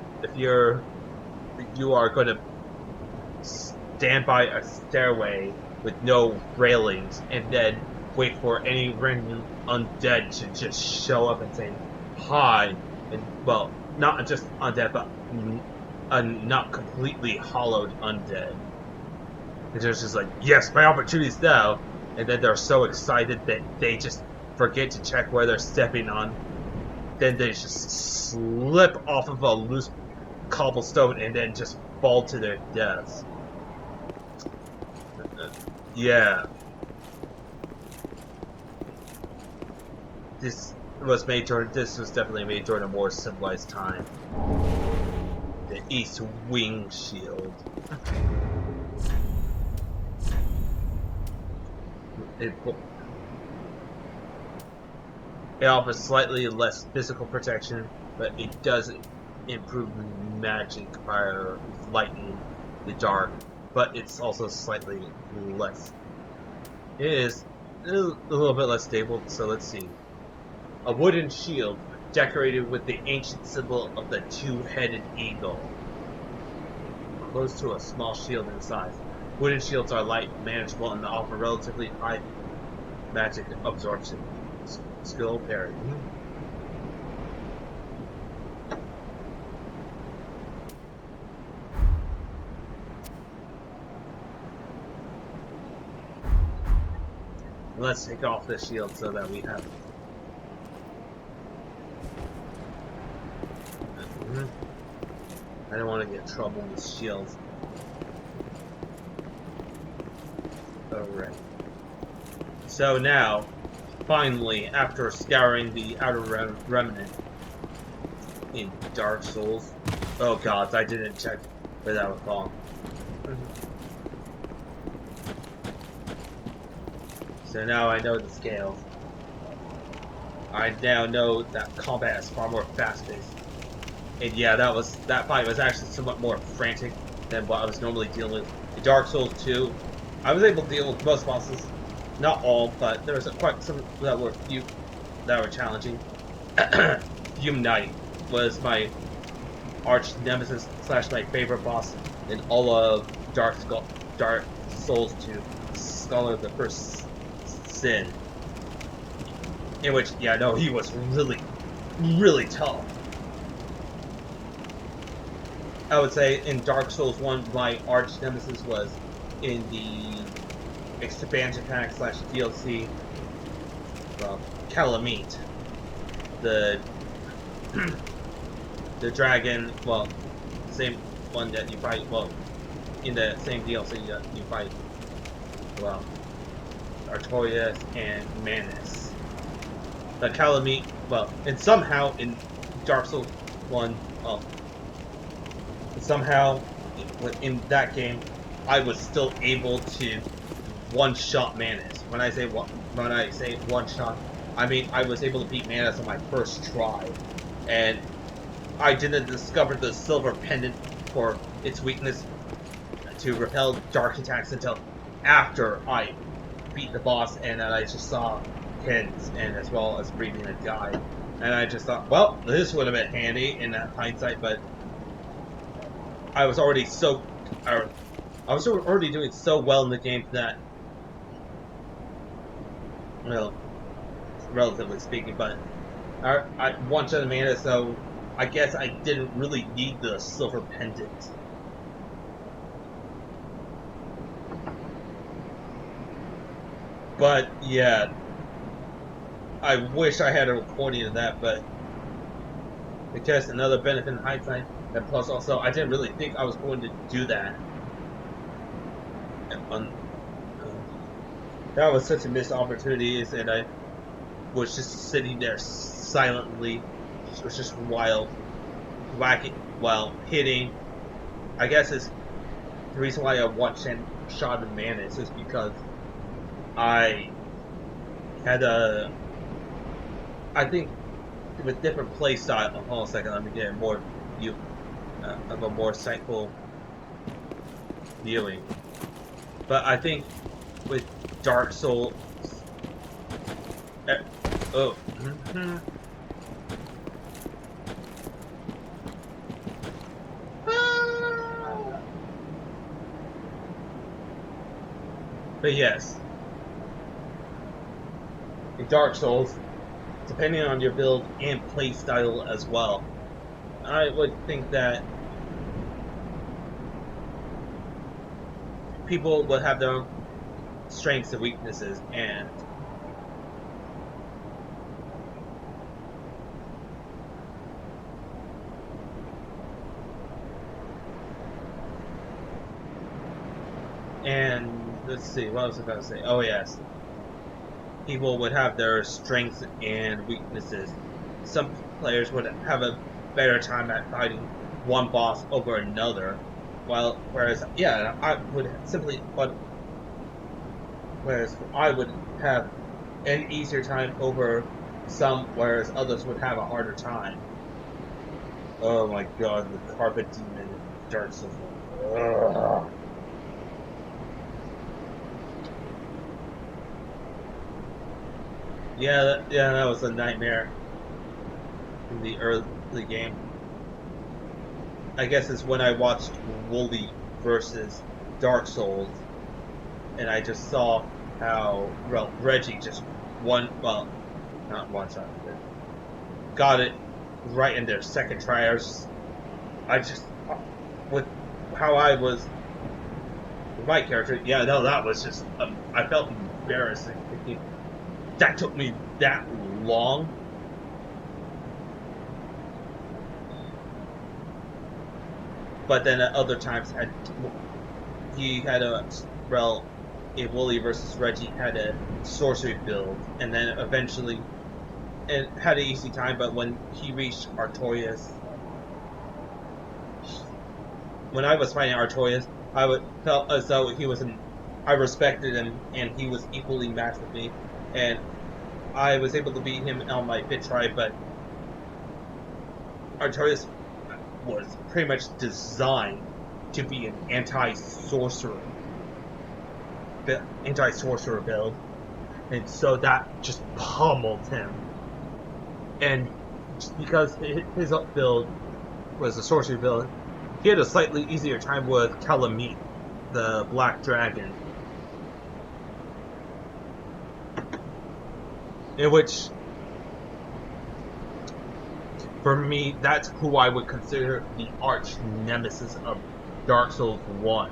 stand by a stairway with no railings and then wait for any random undead to just show up and say hi, and well, not just undead, but not completely hollowed undead. And they're just like, yes, my opportunity's now, and then they're so excited that they just forget to check where they're stepping on. Then they just slip off of a loose cobblestone and then just fall to their deaths. Yeah. This was definitely made during a more civilized time. The East Wing Shield. It offers slightly less physical protection, but it does improve magic, fire, lightning, the dark, but it's also slightly less. It is a little bit less stable, so let's see. A wooden shield decorated with the ancient symbol of the two-headed eagle. Close to a small shield in size. Wooden shields are light, manageable, and offer relatively high magic absorption. Skill parry. Let's take off the shield so that we have. I don't want to get in trouble with shields. Alright. So now, finally, after scouring the outer remnant in Dark Souls. Oh god, I didn't check where that was gone. So now I know the scales. I now know that combat is far more fast-paced. And yeah, that fight was actually somewhat more frantic than what I was normally dealing with. In Dark Souls 2, I was able to deal with most bosses. Not all, but there was quite some that were challenging. Fume Knight was my arch nemesis / my favorite boss in all of Dark Souls 2. Scholar of the First Sin. In which, yeah, no, he was really, really tough. I would say in Dark Souls 1, my arch nemesis was in the expansion pack / DLC, well, Calamite, the dragon, well, same one that you fight, well, in the same DLC that you fight, well, Artorias and Manus. The Calamite, well, and somehow in Dark Souls 1, well, somehow in that game, I was still able to one-shot Manus. When I say one-shot, I mean I was able to beat Manus on my first try, and I didn't discover the silver pendant for its weakness to repel dark attacks until after I beat the boss, and I just saw hints and as well as reading a guide, and I just thought, well, this would have been handy in that hindsight, but I was already already doing so well in the game that, well, relatively speaking, but I one-shot the mana, so I guess I didn't really need the silver pendant. But yeah, I wish I had a recording of that, but because another benefit in hindsight, and plus also I didn't really think I was going to do that. That was such a missed opportunity, and I was just sitting there silently, was just whacking, hitting. I guess it's the reason why I one-shot the Manus is because I had I think with different play style. Hold on a second, let me get a more view of a more insightful viewing. But I think with Dark Souls, Oh. But yes, in Dark Souls, depending on your build and play style as well, I would think that people would have their own strengths and weaknesses, and let's see, what was I about to say? Oh yes, people would have their strengths and weaknesses. Some players would have a better time at fighting one boss over another, whereas I would simply whereas I would have an easier time over some, whereas others would have a harder time. Oh my god, the carpet demon in Dark Souls. Ugh. Yeah, that was a nightmare in the early game. I guess it's when I watched Wooly versus Dark Souls, and I just saw how Reggie just not one shot, but got it right in their second try. With how I was with my character, that was just, I felt embarrassing thinking that took me that long. But then at other times, he had in Wooly versus Reggie had a sorcery build, and then eventually, and had an easy time. But when he reached Artorias, when I was fighting Artorias, felt as though I respected him, and he was equally matched with me, and I was able to beat him on my fifth try. But Artorias was pretty much designed to be an anti-sorcerer build, and so that just pummeled him. And just because his build was a sorcery build, he had a slightly easier time with Calamite, the Black Dragon, in which, for me, that's who I would consider the arch nemesis of Dark Souls 1.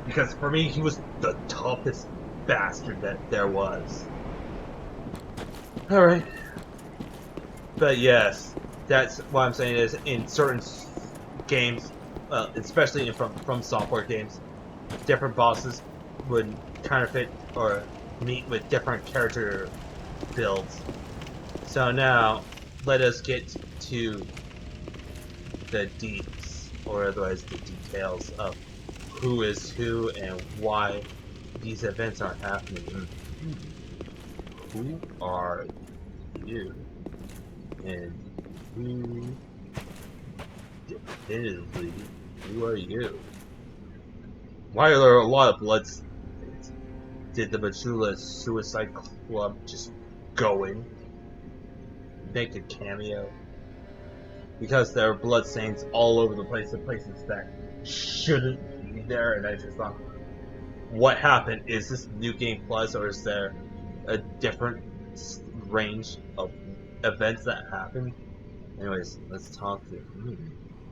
Because for me, he was the toughest bastard that there was. Alright. But yes, that's what I'm saying is, in certain games, especially from software games, different bosses would counterfeit or meet with different character builds. So now, let us get to the deets, or otherwise the details of who is who and why these events are happening. Who are you? And who are you? Why are there a lot of bloods? Did the Majula Suicide Club just go in? Make a cameo? Because there are bloodstains all over the place, in places that shouldn't be there, and I just thought, what happened? Is this New Game Plus, or is there a different range of events that happen? Anyways, let's talk to who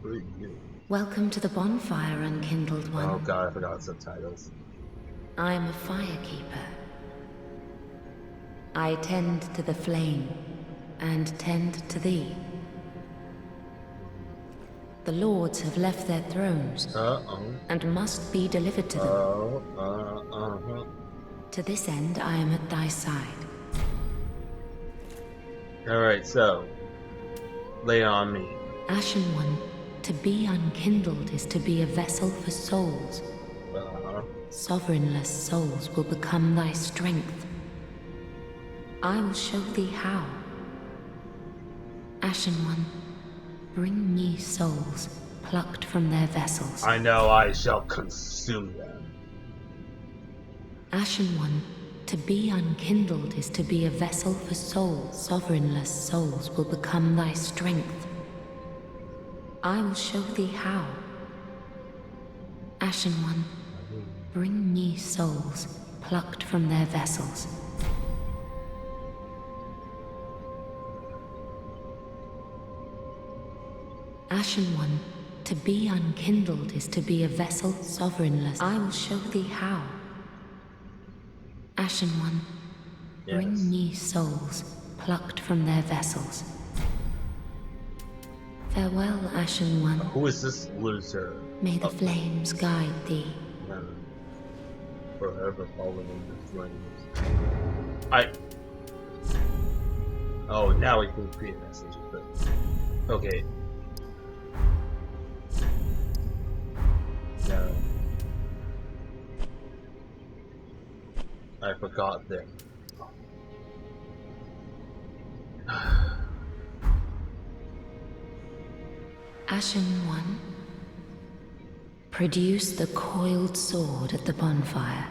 are you?
Welcome to the bonfire, unkindled one.
Oh god, I forgot subtitles.
I am a firekeeper. I tend to the flame, and tend to thee. The lords have left their thrones, and must be delivered to them. To this end, I am at thy side.
Alright, so, lay it on me.
Ashen One, to be unkindled is to be a vessel for souls. Sovereignless souls will become thy strength. I will show thee how. Ashen One, bring me souls plucked from their vessels.
I know I shall consume them.
Ashen One, To be unkindled is to be a vessel for souls. Sovereignless souls will become thy strength. I will show thee how. Ashen One, bring me souls plucked from their vessels. Ashen One, to be unkindled is to be a vessel sovereignless. I will show thee how. Ashen One, bring me souls plucked from their vessels. Farewell, Ashen One.
Who is this loser?
May the flames guide thee.
Forever falling in the flames. Oh, now we can create messages, but... Okay. No. I forgot them.
Ashen One, produce the coiled sword at the bonfire.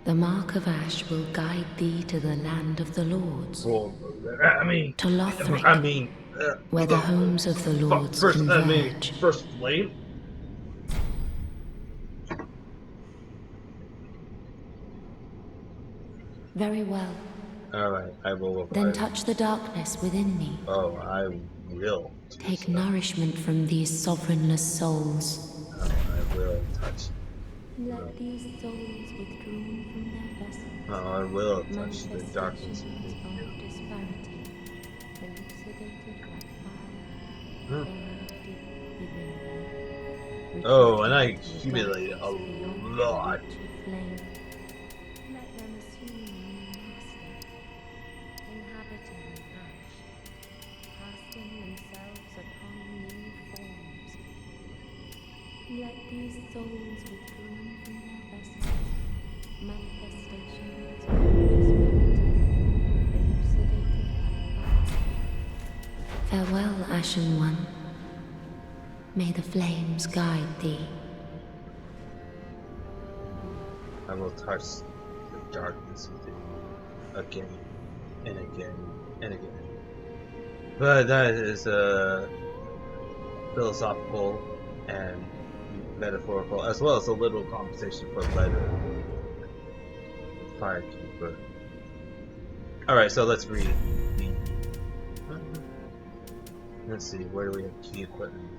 The mark of ash will guide thee to the land of the lords.
Well,
to Lothric, where the homes of the lords converge.
First flame?
Very well.
Alright, I will.
Then touch the darkness within me.
Oh, I will.
Take nourishment from these sovereignless souls.
Oh, I will touch.
Let these souls withdrawn from their vessels.
Oh, I will touch the darkness within you. Oh, and I accumulated a lot.
Let these souls withdrawn from their vessels, manifestations of elucidated by fire. Farewell, Ashen One. May the flames guide thee.
I will touch the darkness within you again and again and again. But that is philosophical and metaphorical, as well as a little conversation for later. Firekeeper. Alright, so let's read. Let's see, where do we have key equipment?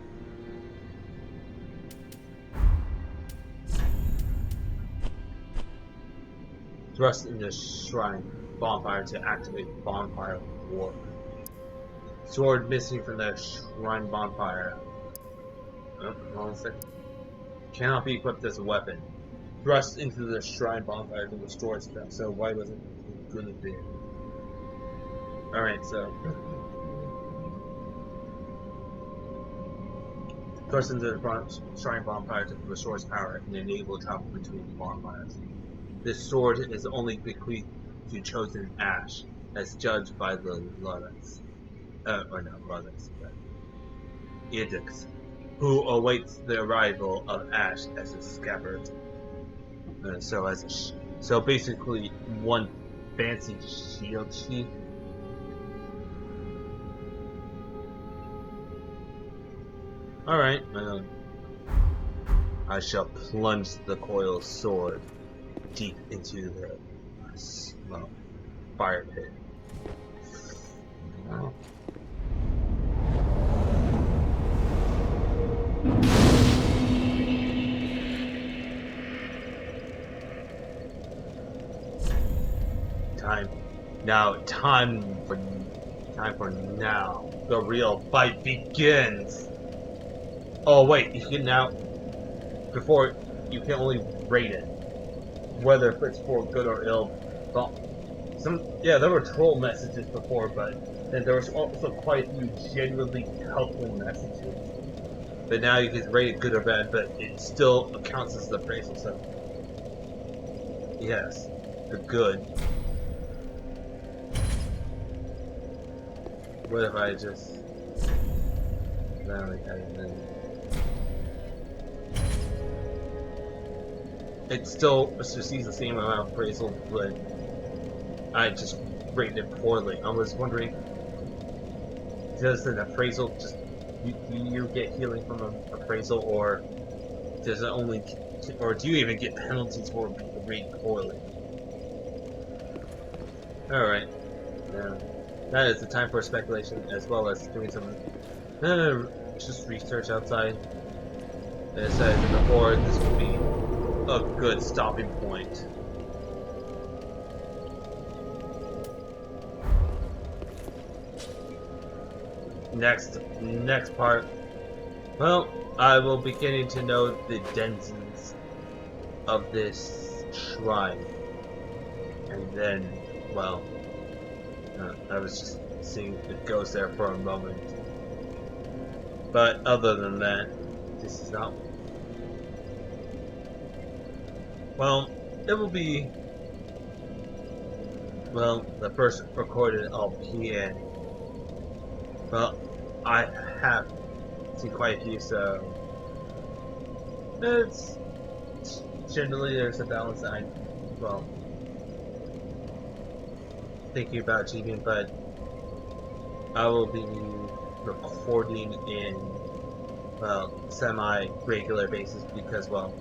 Thrust in the shrine bonfire to activate bonfire warp. Sword missing from the shrine bonfire. Oh, hold on a second. Cannot be equipped as a weapon. Thrust into the shrine bonfire to restore its effect. So why was it gonna be? Alright, so thrust into the shrine bonfire to restore its power and enable travel between the bonfires. This sword is only bequeathed to chosen ash, as judged by the Luddites. Edicts, who awaits the arrival of ash as a scabbard. So basically, one fancy shield sheath. Alright, I shall plunge the coiled sword deep into the fire pit. Oh. Time for now. The real fight begins. Oh wait, you can now. Before you can only rate it, whether it's for good or ill. Well, there were troll messages before, but then there was also quite a few genuinely helpful messages. But now you can rate it good or bad, but it still counts as the appraisal. So yes, the good. What if I just it still receives the same amount of appraisal, but I just rated it poorly. I was wondering, does an appraisal just do you get healing from an appraisal, or does it only, or do you even get penalties for rating poorly? All right, yeah, that is the time for speculation as well as doing some just research outside. As I said before, this would be a good stopping point. Next part. Well, I will be getting to know the denizens of this shrine, and then, well, I was just seeing it goes there for a moment. But other than that, this is not. Well, it will be. Well, the first recorded LP. Well, I have seen quite a few, so it's generally there's a balance that I'm, well, thinking about achieving, but I will be recording in, well, semi-regular basis because, well,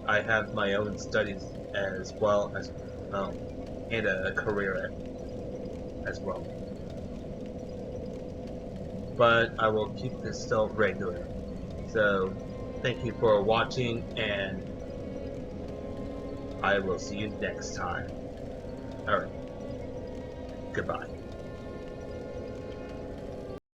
I have my own studies as well as, well, and a career as well. But I will keep this still regular. So, thank you for watching, and I will see you next time. Alright. Goodbye.